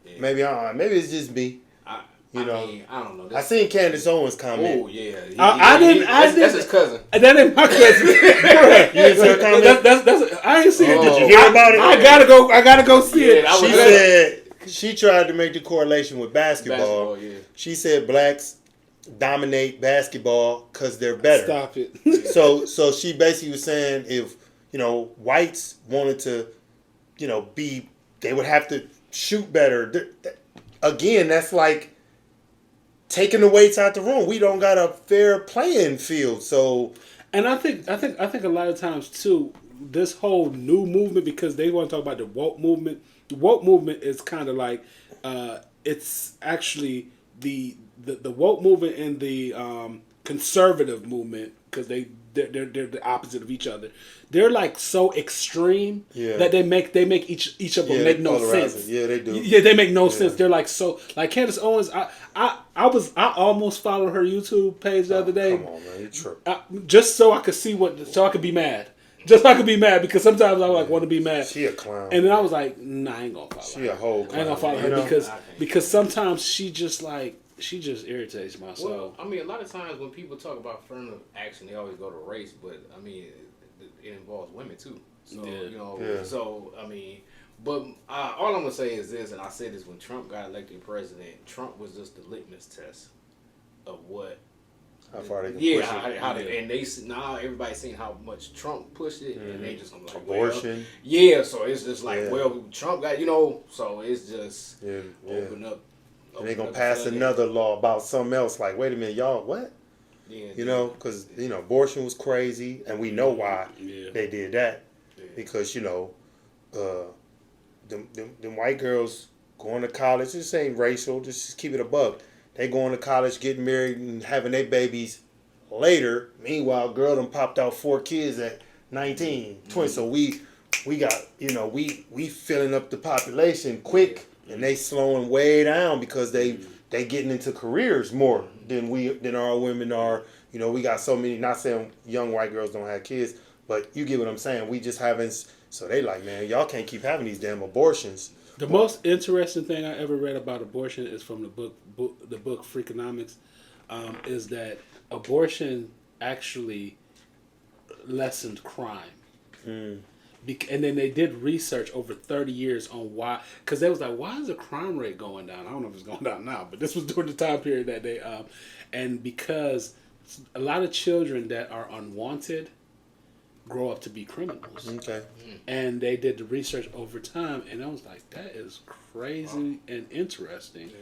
Yeah. Maybe it's just me. I don't know. I seen Candace Owens comment. Oh yeah, I didn't. That's his cousin. That ain't my cousin. You didn't see her comment? That's. I ain't seen it. Did you hear about it? I gotta go see it. She said she tried to make the correlation with basketball. She said blacks dominate basketball because they're better. Stop it. So she basically was saying if whites wanted to, they would have to shoot better. Again, that's like taking the weights out the room. We don't got a fair playing field. So, and I think a lot of times too, this whole new movement, because they want to talk about the woke movement. The woke movement is kind of like it's actually the woke movement and the conservative movement, because they're the opposite of each other. They're so extreme that they make each of them make no sense. Yeah, they do. Yeah, they make no sense. They're Candace Owens. I almost followed her YouTube page the other day. Come on, man, you tripping. Just so I could see so I could be mad. Just so I could be mad, because sometimes I want to be mad. She a clown. And then I was like, nah, I ain't gonna follow her. She a whole clown. I ain't gonna follow her because sometimes she just irritates my soul. Well, a lot of times when people talk about affirmative action, they always go to race, but it involves women too. So So but all I'm gonna say is this, and I said this when Trump got elected president. Trump was just the litmus test of what How far they can Yeah, push it. how they, and they now everybody's seeing how much Trump pushed it, and they just gonna be like abortion. Well, yeah, so it's just like Yeah. well, Trump got so it's just open up. And they're going to pass another law about something else. Like, wait a minute, y'all, what? Yeah, You know, because, you know, abortion was crazy. And we know why they did that. Yeah. Because, you know, them white girls going to college, this ain't racial, just keep it a buck. They going to college, getting married, and having their babies later. Meanwhile, girl done popped out 4 kids at 19, 20. So we got, you know, we filling up the population quick. And they slowing way down because they getting into careers more than our women are. You know, we got so many, not saying young white girls don't have kids, but you get what I'm saying. We just haven't, so they like, man, y'all can't keep having these damn abortions. The most interesting thing I ever read about abortion is from the book Freakonomics, is that abortion actually lessened crime. And then they did research over 30 years on why, because they was like, why is the crime rate going down? I don't know if it's going down now, but this was during the time period that they, and because a lot of children that are unwanted grow up to be criminals. Okay. And they did the research over time, and I was like, that is crazy and interesting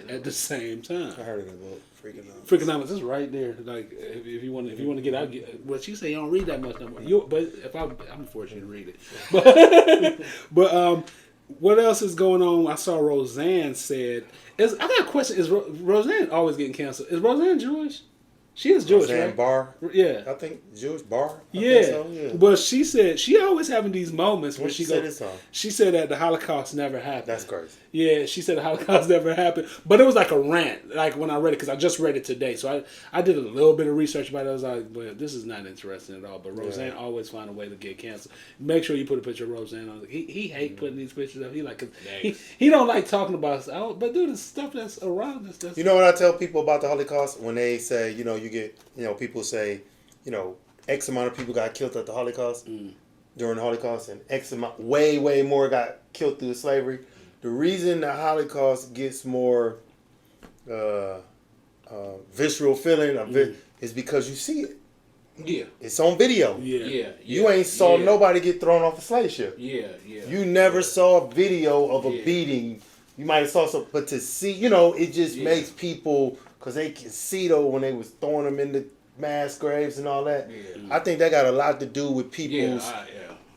at the same time. I heard of that book, Freakonomics. Freakonomics is right there. Like if you want to get out, well, she say you don't read that much no more. But if I'm gonna force you to read it. But what else is going on? I saw Roseanne said. I got a question. Is Roseanne always getting canceled? Is Roseanne Jewish? She is Jewish, Roseanne right? Barr? Yeah. I think Jewish Barr? I Yeah. think so, yeah. But she said she always having these moments where What she say goes. this on? She said that the Holocaust never happened. That's crazy. Yeah, she said the Holocaust never happened, but it was like a rant. Like when I read it, because I just read it today, so I did a little bit of research about it. I was like, well, this is not interesting at all. But Roseanne always find a way to get canceled. Make sure you put a picture of Roseanne on. He hate putting these pictures up. He like, 'cause he don't like talking about it. But dude, the stuff that's around us. That's, You know what I tell people about the Holocaust? When they say, you know, you get, you know, people say, you know, X amount of people got killed at the Holocaust during the Holocaust, and X amount, way more got killed through slavery. The reason the Holocaust gets more visceral feeling of it is because you see it. Yeah. It's on video. yeah. You ain't saw nobody get thrown off a slave ship. Yeah. You never saw a video of a beating. You might have saw some, but to see, you know, it just makes people, because they can see though when they was throwing them in the mass graves and all that. I think that got a lot to do with people's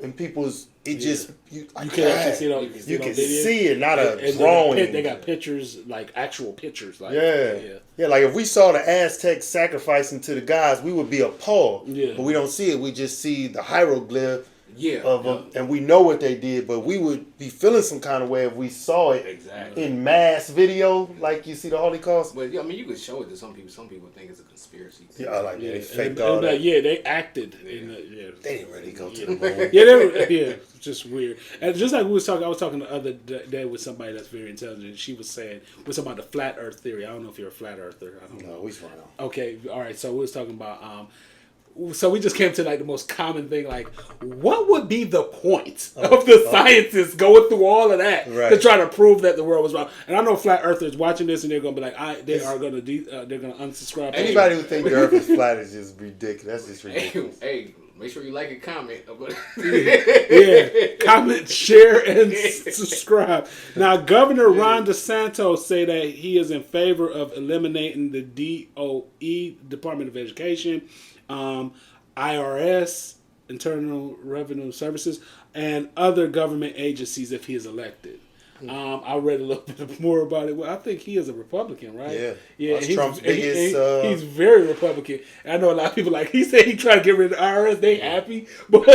and people's. It just you can actually see it on, you can video. see it, not a And drawing. they got pictures, like actual pictures. Like, yeah. Like if we saw the Aztecs sacrificing to the gods, we would be appalled. Yeah. But we don't see it. We just see the hieroglyph. Yeah. And we know what they did, but we would be feeling some kind of way if we saw it in mass video, like you see the Holocaust. But I mean, you could show it to some people. Some people think it's a conspiracy. Yeah, like they faked and all that. like, they acted. In They didn't really go to the moon. It's just weird. And just like I was talking the other day with somebody that's very intelligent. She was saying, we're talking about the flat Earth theory. I don't know if you're a flat earther. I don't know. No, we fine. Okay, all right. So we was talking about. So we just came to like the most common thing, like what would be the point of the scientists going through all of that to try to prove that the world was wrong? And I know flat earthers watching this and they're gonna be like, they're gonna unsubscribe. Anybody who think the Earth is flat is just ridiculous. That's just ridiculous. Hey, make sure you like and comment. Comment, share, and subscribe. Now, Governor Ron DeSantis say that he is in favor of eliminating the DOE, Department of Education, IRS, Internal Revenue Services, and other government agencies if he is elected. I read a little bit more about it. Well, I think he is a Republican, right? Yeah. That's Trump's biggest. He's very Republican. I know a lot of people like he said he tried to get rid of the IRS. They happy, but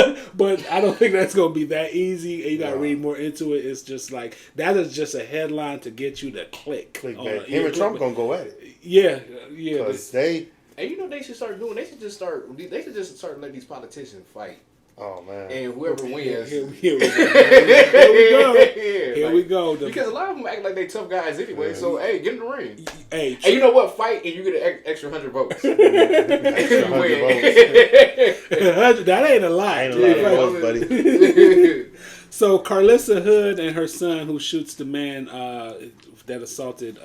I don't think that's gonna be that easy. And you gotta read more into it. It's just like that is just a headline to get you to click. Him and Trump gonna go at it. Yeah. Because they. And you know they should start doing. They should just start letting these politicians fight. Oh man! And whoever wins, here we go. Because a lot of them act like they tough guys anyway. Man. So hey, get in the ring. Hey, and you know what? Fight and you get an extra 100 votes. Extra 100 votes. That ain't a lot. Ain't a lot of votes, buddy. So Carlissa Hood and her son, who shoots the man that assaulted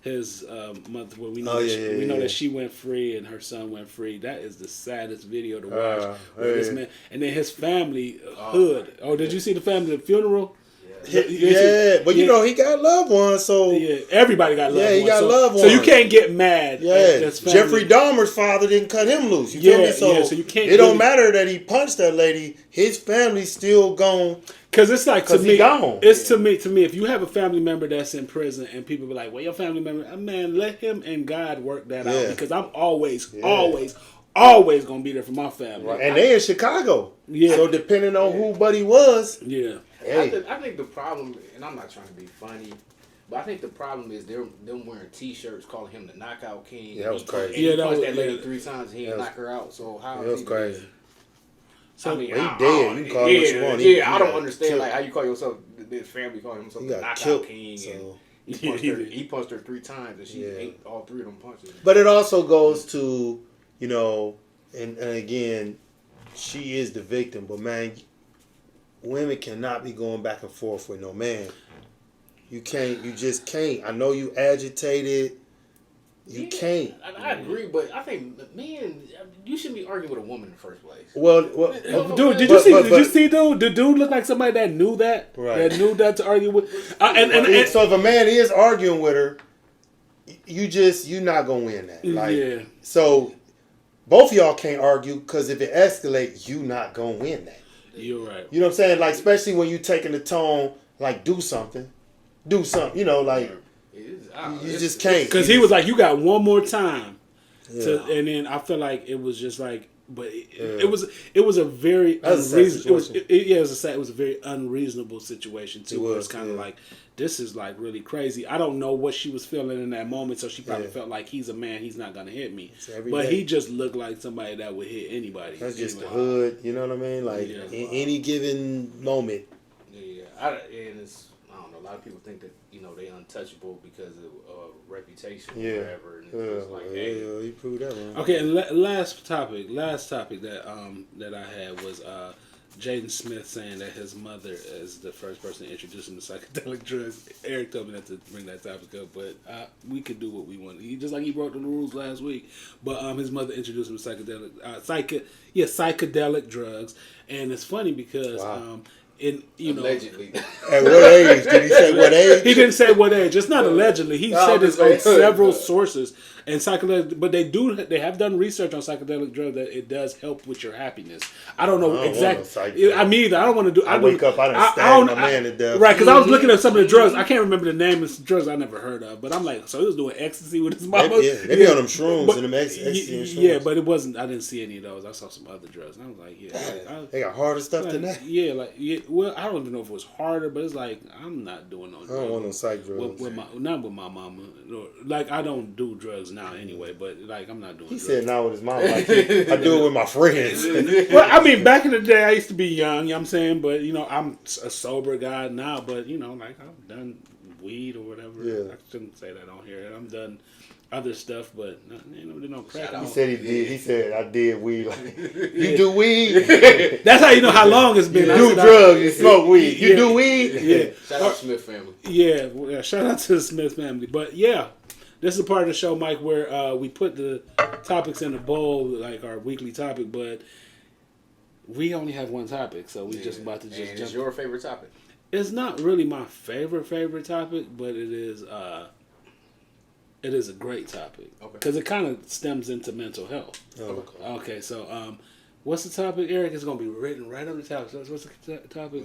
his mother. Well, we know that she went free and her son went free. That is the saddest video to watch. This man, and then his family hood. Oh, did you see the family at the funeral? Yeah, but you know he got loved ones, so everybody got loved ones. Yeah, he got loved ones. So you can't get mad. Yeah, Jeffrey Dahmer's father didn't cut him loose. You feel me? So you can't. It don't matter that he punched that lady. His family's still gone. Because it's like, to me, gone. It's to me, if you have a family member that's in prison and people be like, well, your family member, man, let him and God work that out, because I'm always going to be there for my family. Right. And they in Chicago. Yeah. So depending on who Buddy was. Yeah. Hey. I think the problem, and I'm not trying to be funny, but I think the problem is them wearing T-shirts calling him the Knockout King. Yeah, that was crazy. He punched that lady 3 times and he didn't knock her out. So how? That was crazy. So, I mean, he dead. You can call him what you want. I don't understand like how you call yourself. His family call himself the Knockout killed, King. so. And he punched her 3 times and she ate all 3 of them punches. But it also goes to, you know, and again, she is the victim. But man, women cannot be going back and forth with no man. You can't. You just can't. I know you agitated. You can't. I agree, but I think men, you shouldn't be arguing with a woman in the first place. Well dude, did you see, dude? The dude looked like somebody that knew that, right? That knew that to argue with. So if a man is arguing with her, you're not gonna win that. Like, so both of y'all can't argue because if it escalates, you not gonna win that. You're right. You know what I'm saying? Like, especially when you taking the tone, like, do something. You know, like. You just can't. Because he was like, you got one more time. And then I feel like it was just like, but it was a very unreasonable. It was a very unreasonable situation too. Where it's kind of like, this is like really crazy. I don't know what she was feeling in that moment, so she probably felt like he's a man, he's not gonna hit me. But he just looked like somebody that would hit anybody. That's just the hood, you know what I mean? Like in any given moment. Yeah, and it's, I don't know. A lot of people think that they untouchable because of reputation or whatever. And it's just like, you proved that one. Okay, and last topic that I had was Jaden Smith saying that his mother is the first person to introduce him to psychedelic drugs. Eric told me not to bring that topic up, but we could do what we want. Just like he broke the rules last week. But his mother introduced him to psychedelic drugs, and it's funny because. Wow. Allegedly. At what age? Did he say what age? He didn't say what age. It's not allegedly. He said this on several sources. And psychedelic, but they have done research on psychedelic drugs that it does help with your happiness. I don't know exactly. I mean, I don't want to do. I wake up, I done stabbed my man to death. Right, because I was looking at some of the drugs. I can't remember the name of the drugs I never heard of. But I'm like, so he was doing ecstasy with his mama. They be on them shrooms and them ecstasy and shrooms. Yeah, but it wasn't. I didn't see any of those. I saw some other drugs, and I was like, they got harder stuff than that. Well, I don't even know if it was harder, but it's like I'm not doing no drugs. I don't want no psych drugs. Not with my mama. Like I don't do drugs now anyway, but like I'm not doing. He drugs. said not with his mom. Like, I do it with my friends. Well, I mean, back in the day, I used to be young. You know what I'm saying, but I'm a sober guy now. But like I've done weed or whatever. Yeah. I shouldn't say that on here. I'm done other stuff, but no crack. He said he did. He said I did weed. Like, you do weed. That's how you know how long it's been. You do drugs. You smoke weed. You do weed. Yeah. Shout out to Smith family. Yeah, shout out to the Smith family. But yeah. This is a part of the show, Mike, where we put the topics in a bowl, like our weekly topic, but we only have one topic, so we just about to just jump. It's your favorite topic? It's not really my favorite topic, but it is a great topic because it kind of stems into mental health. Okay, so what's the topic, Eric? It's going to be written right on the top. So what's the topic?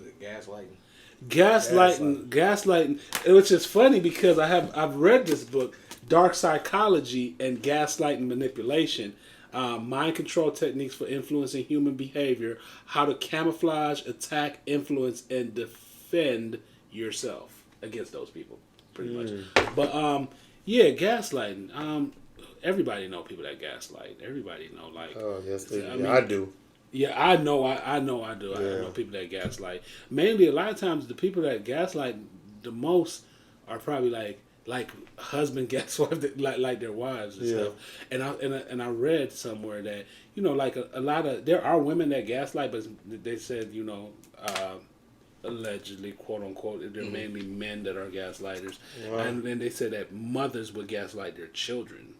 Gaslighting, which is funny because I've read this book. Dark Psychology and Gaslighting Manipulation, Mind Control Techniques for Influencing Human Behavior, How to Camouflage, Attack, Influence, and Defend Yourself Against Those People, pretty much. But, gaslighting. Everybody know people that gaslight. Everybody know, like... Oh, yes, I do. Yeah, I know I do. Yeah. I know people that gaslight. Mainly, a lot of times, the people that gaslight the most are probably like husband gaswife that like their wives and stuff. And I read somewhere that like a lot of there are women that gaslight, but they said allegedly, quote unquote, they're mainly men that are gaslighters, Right. and then they said that mothers would gaslight their children.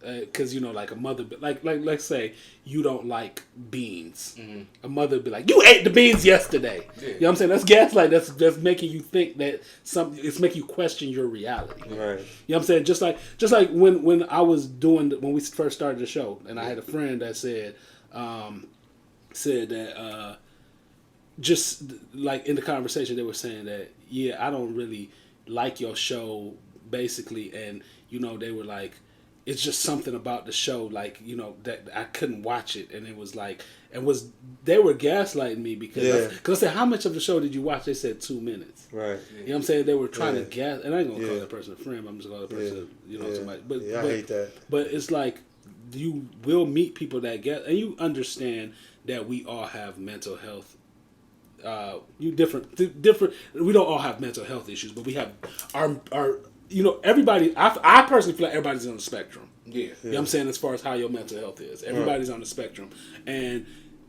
Because like a mother, like let's say you don't like beans, a mother would be like, "You ate the beans yesterday." Yeah. You know what I'm saying? That's gaslight. That's making you think that it's making you question your reality. Right. You know what I'm saying? Just like when I was when we first started the show, and I had a friend that said that just like in the conversation they were saying that I don't really like your show basically, and they were like, it's just something about the show, like, that I couldn't watch it. And it was like, they were gaslighting me because I said, how much of the show did you watch? They said 2 minutes. Right. You know what I'm saying? They were trying to gas, and I ain't going to call that person a friend. I'm just going to call that person, somebody. But, I hate that. But it's like, you will meet people that and you understand that we all have mental health. Different. We don't all have mental health issues, but we have our everybody, I personally feel like everybody's on the spectrum. Yeah. You know what I'm saying, as far as how your mental health is. Everybody's on the spectrum. And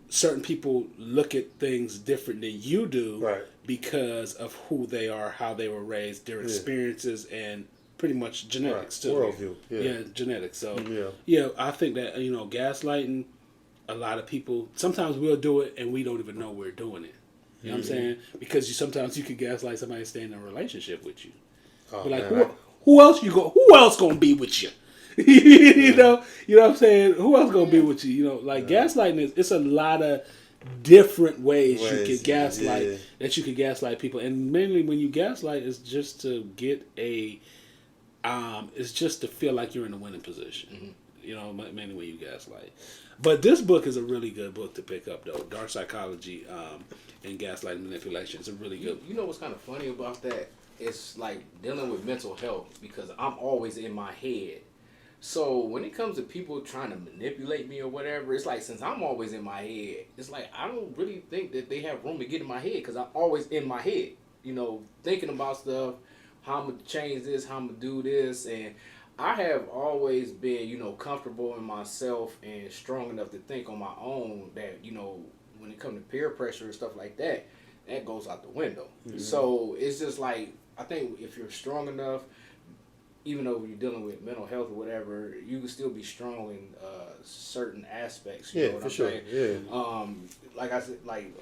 certain people look at things different than you do because of who they are, how they were raised, their experiences, and pretty much genetics too. Worldview. Yeah, genetics. So, I think that, gaslighting, a lot of people, sometimes we'll do it and we don't even know we're doing it. You know what I'm saying? Because sometimes you could gaslight somebody staying in a relationship with you. Oh, but like, who else who else gonna be with you? you know what I'm saying? Who else gonna be with you? Gaslighting it's a lot of different ways you can gaslight that you can gaslight people, and mainly when you gaslight, it's just to get it's just to feel like you're in a winning position. Mainly when you gaslight. But this book is a really good book to pick up, though. Dark Psychology and Gaslighting Manipulation. It's a really good. You know what's kind of funny about that? It's like dealing with mental health, because I'm always in my head. So when it comes to people trying to manipulate me or whatever, it's like, since I'm always in my head, it's like I don't really think that they have room to get in my head, because I'm always in my head, thinking about stuff, how I'm going to change this, how I'm going to do this. And I have always been, comfortable in myself and strong enough to think on my own that, when it comes to peer pressure and stuff like that, that goes out the window. Mm-hmm. So it's just like, I think if you're strong enough, even though you're dealing with mental health or whatever, you can still be strong in certain aspects. You know what I'm saying? Yeah. Like I said, like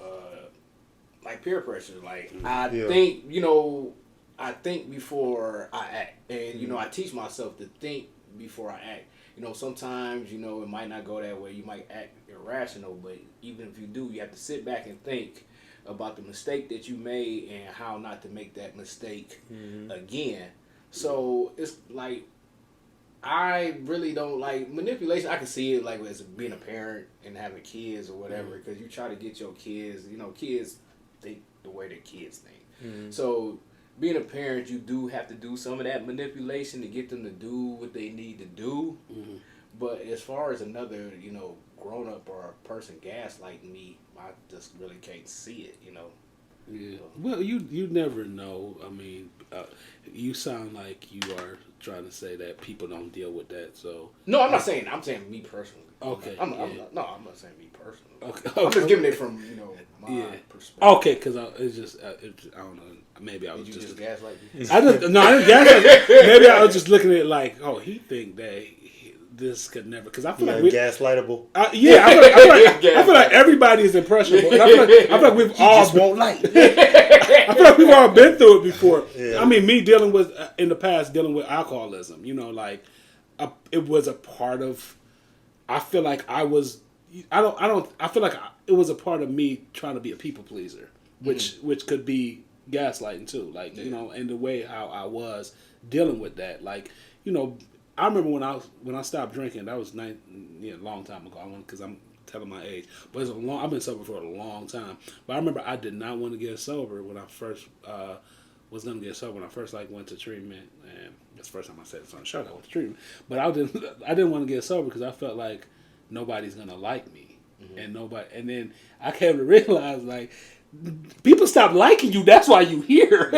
peer pressure. Like I think, I think before I act, and I teach myself to think before I act. Sometimes it might not go that way. You might act irrational, but even if you do, you have to sit back and think about the mistake that you made and how not to make that mistake again. So it's like, I really don't like manipulation. I can see it like as being a parent and having kids or whatever, because you try to get your kids, kids think the way their kids think. So being a parent, you do have to do some of that manipulation to get them to do what they need to do. But as far as another, grown up or a person gaslighting me, I just really can't see it, Yeah. Well, you never know. I mean, you sound like you are trying to say that people don't deal with that. So no, I'm not saying. I'm saying me personally. Okay. I'm not saying me personally. Okay. I'm just giving it from my perspective. Okay, because it's just I don't know. Maybe I was Did you just gaslight me? I didn't gaslight. Maybe I was just looking at it like, oh, he think that this could never, because I feel like gaslightable. I feel like everybody is impressionable. And I feel like we've all just won't like. I feel like we've all been through it before. Yeah. I mean, me dealing with in the past dealing with alcoholism. It was a part of. I feel like I was. I feel like it was a part of me trying to be a people pleaser, which could be gaslighting too. Like and the way how I was dealing with that. Like I remember when I stopped drinking. That was a long time ago. Because I'm telling my age, but I've been sober for a long time. But I remember I did not want to get sober when I first was going to get sober. When I first went to treatment, and that's the first time I said this on the show. I went to treatment, but I didn't want to get sober because I felt like nobody's gonna like me, and then I came to realize people stop liking you. That's why you here.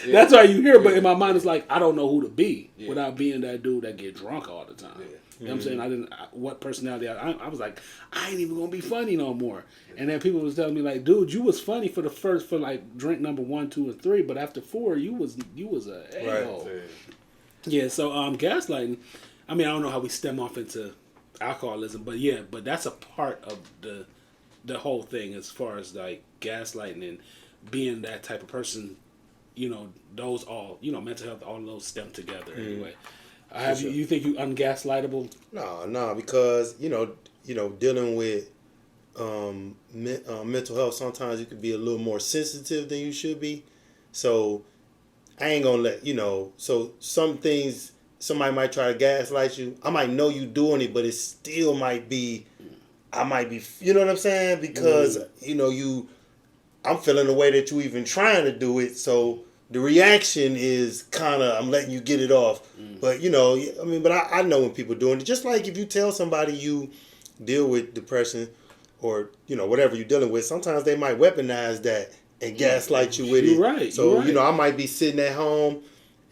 That's why you here. But in my mind, it's like I don't know who to be without being that dude that get drunk all the time. You know what I'm saying? What personality I was like, I ain't even gonna be funny no more. And then people was telling me like, dude, you was funny for like drink number 1, 2, and 3, but after 4, you was a a-hole. Right. Yeah. So gaslighting. I mean, I don't know how we stem off into alcoholism, but that's a part of the whole thing as far as like gaslighting and being that type of person. You know, those all, mental health, all of those stem together anyway. You think you ungaslightable? No, because dealing with mental health, sometimes you could be a little more sensitive than you should be. So I ain't gonna let So some things somebody might try to gaslight you. I might know you doing it, but it still might be. I might be. You know what I'm saying? Because I'm feeling the way that you even trying to do it. So the reaction is kind of, I'm letting you get it off. But, but I know when people doing it. Just like if you tell somebody you deal with depression or, whatever you're dealing with, sometimes they might weaponize that and gaslight you with it. Right. So, I might be sitting at home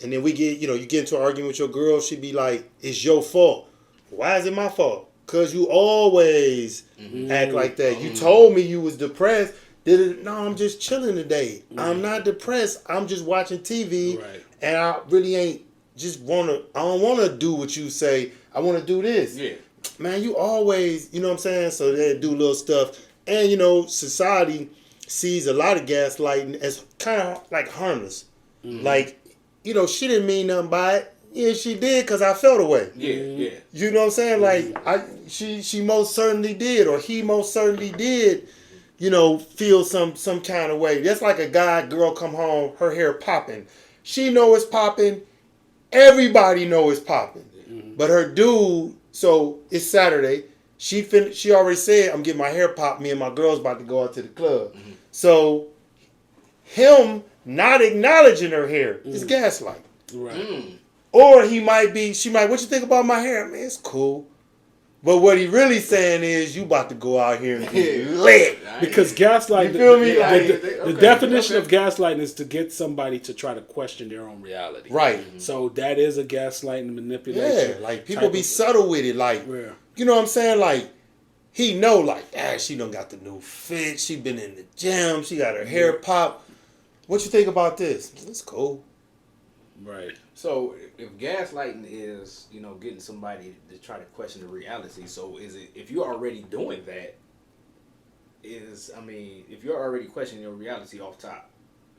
and then we get, you get into an argument with your girl. She be like, it's your fault. Why is it my fault? Because you always act like that. You told me you was depressed. No, I'm just chilling today. I'm not depressed. I'm just watching TV, and I really ain't I don't want to do what you say. I want to do this. Yeah. Man, you always, you know what I'm saying? So they do little stuff. And, society sees a lot of gaslighting as kind of like harmless. Like, she didn't mean nothing by it. Yeah, she did because I felt away. Yeah. You know what I'm saying? Like, she most certainly did, or he most certainly did. Feel some kind of way. That's like a girl come home, her hair popping. She know it's popping. Everybody know it's popping. But her dude, so it's Saturday. She already said, I'm getting my hair popped. Me and my girl's about to go out to the club. So him not acknowledging her hair is gaslight. Right. Or she might, what you think about my hair? Man, it's cool. But what he really saying is, you about to go out here and get lit. Because gaslighting, you feel me? The definition of gaslighting is to get somebody to try to question their own reality. Right. So that is a gaslighting manipulation. Yeah, like people be subtle with it. Like, you know what I'm saying? Like, he know, like, she done got the new fit. She been in the gym. She got her hair popped. What you think about this? It's cool. Right. So if gaslighting is, getting somebody to try to question the reality, so is it, if you're already doing that, if you're already questioning your reality off top,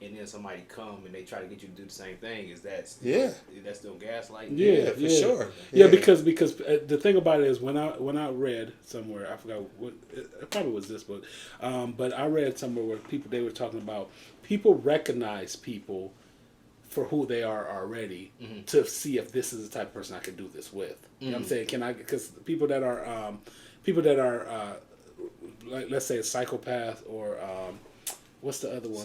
and then somebody come and they try to get you to do the same thing, is that's still gaslighting? Yeah, for sure. Yeah, because the thing about it is when I read somewhere, I forgot what, it probably was this book, but I read somewhere where they were talking about people recognize people for who they are already to see if this is the type of person I can do this with. You know what I'm saying? Because people that are like, let's say a psychopath or what's the other one?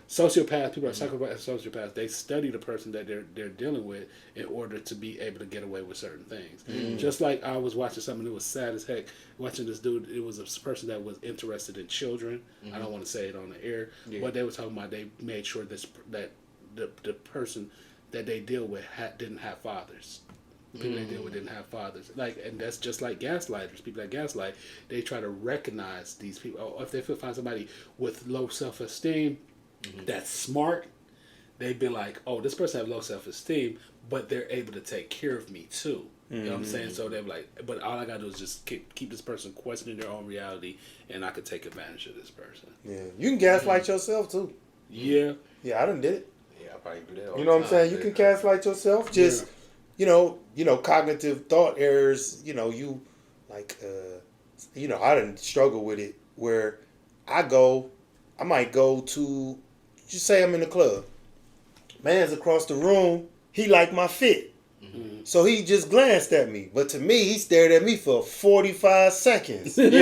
Sociopath. People are psychopaths, sociopaths. They study the person that they're dealing with in order to be able to get away with certain things. Just like I was watching something that was sad as heck, watching this dude. It was a person that was interested in children. I don't want to say it on the air, but they were talking about they made sure that the person that they deal with didn't have fathers. The people they deal with didn't have fathers. And that's just like gaslighters. People that gaslight, they try to recognize these people. Or if they find somebody with low self-esteem, that's smart, they'd be like, oh, this person has low self-esteem, but they're able to take care of me too. You know what I'm saying? So they're like, but all I gotta do is just keep this person questioning their own reality, and I could take advantage of this person. Yeah, you can gaslight yourself too. Yeah, I done did it. Yeah, I probably do that. You know what I'm saying? You can gaslight yourself. Just cognitive thought errors. You like, I didn't struggle with it where I might go to, just say I'm in the club. Man's across the room. He liked my fit. So he just glanced at me. But to me, he stared at me for 45 seconds. That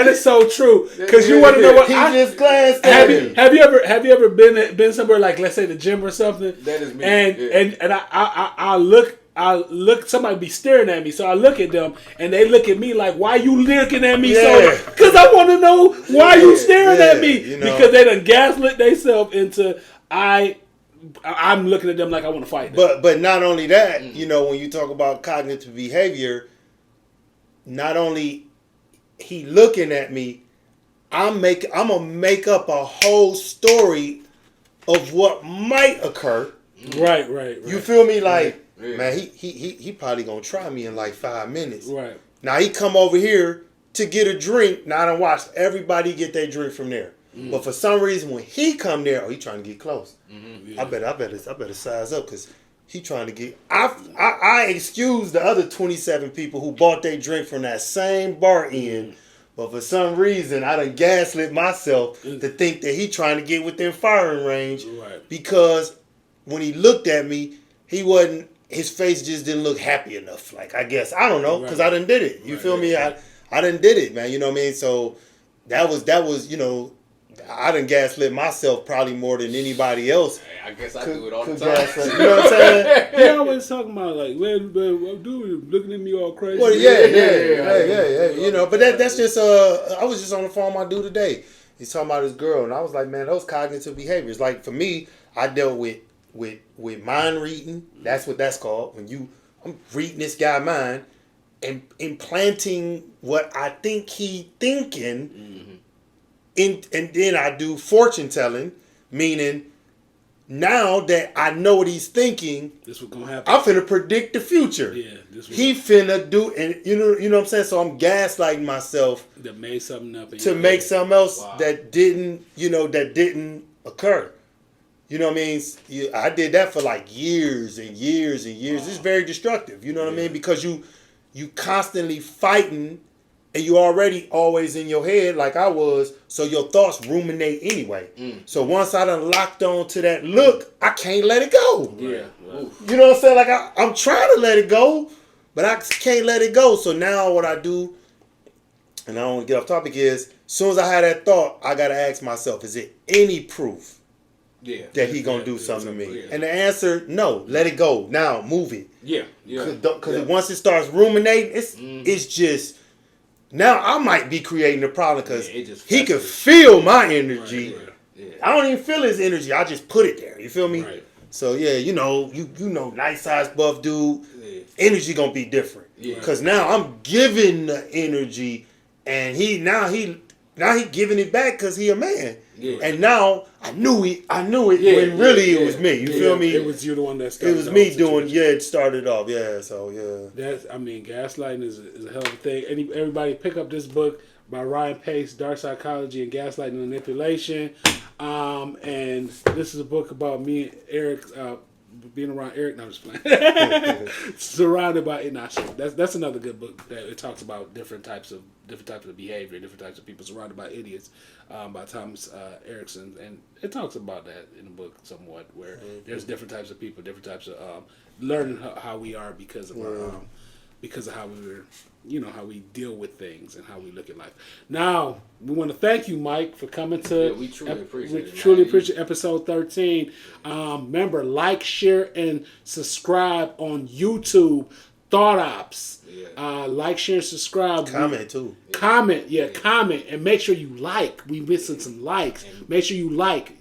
is so true. Because you want to know what he just glanced at me. Have you ever been somewhere like, let's say the gym or something? That is me. And I look, somebody be staring at me, so I look at them, and they look at me like, why you looking at me so? Because I want to know why you staring at me. Because they done gaslit themselves into, I'm looking at them like I want to fight them. But not only that, you know, when you talk about cognitive behavior, not only he looking at me, I'm gonna make up a whole story of what might occur. Right. You feel me? Like, man, he probably gonna try me in like 5 minutes. Right. Now he come over here to get a drink. Now I done watched everybody get their drink from there. But for some reason, when he come there, he trying to get close. I better size up because he trying to get. I excuse the other 27 people who bought their drink from that same bar end. But for some reason, I done gaslit myself to think that he trying to get within firing range. Right. Because when he looked at me, he wasn't. His face just didn't look happy enough. Like, I guess I don't know because I done did it. You feel me? I done did it, man. You know what I mean? So that was you know. I done gaslit myself probably more than anybody else. I guess I do it all the time. You know what I'm saying? He always talking about like, man, dude, looking at me all crazy. Well, yeah. You know, but that's just I was just on the phone with my dude today. He's talking about his girl, and I was like, man, those cognitive behaviors. Like for me, I dealt with mind reading. That's what that's called. When I'm reading this guy mind and implanting what I think he thinking. And then I do fortune telling, meaning now that I know what he's thinking, this what's gonna happen. I'm finna predict the future. Yeah, this he finna do, and you know what I'm saying. So I'm gaslighting myself that made something up to make something else that didn't occur. You know what I mean? I did that for like years and years and years. It's very destructive. You know what I mean? Because you constantly fighting. And you already always in your head like I was, so your thoughts ruminate anyway. So once I done locked on to that look, I can't let it go. Yeah. You know what I'm saying? Like I'm trying to let it go, but I can't let it go. So now what I do, and I don't want to get off topic, is as soon as I have that thought, I got to ask myself, is it any proof that he going to do something to me? And the answer, no. Let it go. Now, move it. Yeah. Because once it starts ruminating, it's just... Now I might be creating a problem because he could feel my energy. Right. I don't even feel his energy. I just put it there. You feel me? Right. So yeah, you know, nice size buff dude. Energy gonna be different. Because now I'm giving the energy, and he giving it back because he a man. Yeah. And now I knew it when really it was me. You feel me? It was you the one that started. It was me doing. Yeah, it started off. Yeah, so yeah. Gaslighting is a hell of a thing. Everybody pick up this book by Ryan Pace, Dark Psychology and Gaslighting and Manipulation. And this is a book about me and Eric being around Eric. No, I'm just playing. Surrounded by that's another good book that it talks about different types of behavior, different types of people surrounded by idiots. By Thomas Erickson, and it talks about that in the book somewhat, where there's different types of people, different types of learning how we are because of how we were, how we deal with things and how we look at life. Now we want to thank you, Mike, for coming to. We truly appreciate it. Truly appreciate episode 13. Remember, like, share, and subscribe on YouTube. Thought OPPS. Like, share, and subscribe. Comment too. Comment, comment, and make sure you like. We missing some likes. Make sure you like.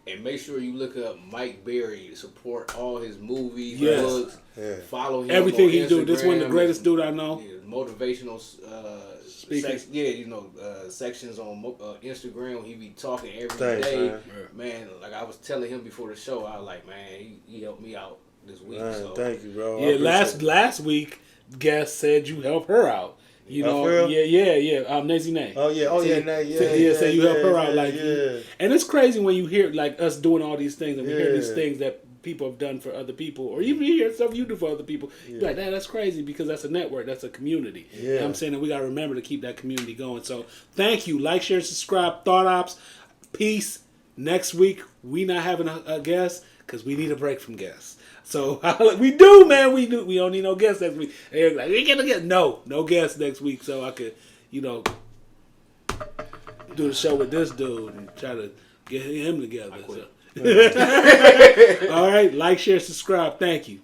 And make sure you look up Mike Berry to support all his movies, books. Yeah. Follow him. Everything on he Instagram. do. This one the greatest dude I know. Motivational sections on Instagram. He be talking every day. Man, like I was telling him before the show, I was like, man, he helped me out this week. Man, so. Thank you, bro. Yeah, last week, guest said you helped her out. You know, yeah. Nazy Nay. Oh yeah, so you help her out, and it's crazy when you hear like us doing all these things, and we hear these things that people have done for other people, or even you hear stuff you do for other people. You're like, that's crazy because that's a network, that's a community. You know what I'm saying? And we got to remember to keep that community going. So thank you. Like, share, subscribe. Thought OPPS. Peace. Next week, we not having a guest because we need a break from guests. So we do, man. We do. We don't need no guests next week. They're like, we gonna get no guests next week, so I could, do the show with this dude and try to get him together. So. All right, like, share, subscribe. Thank you.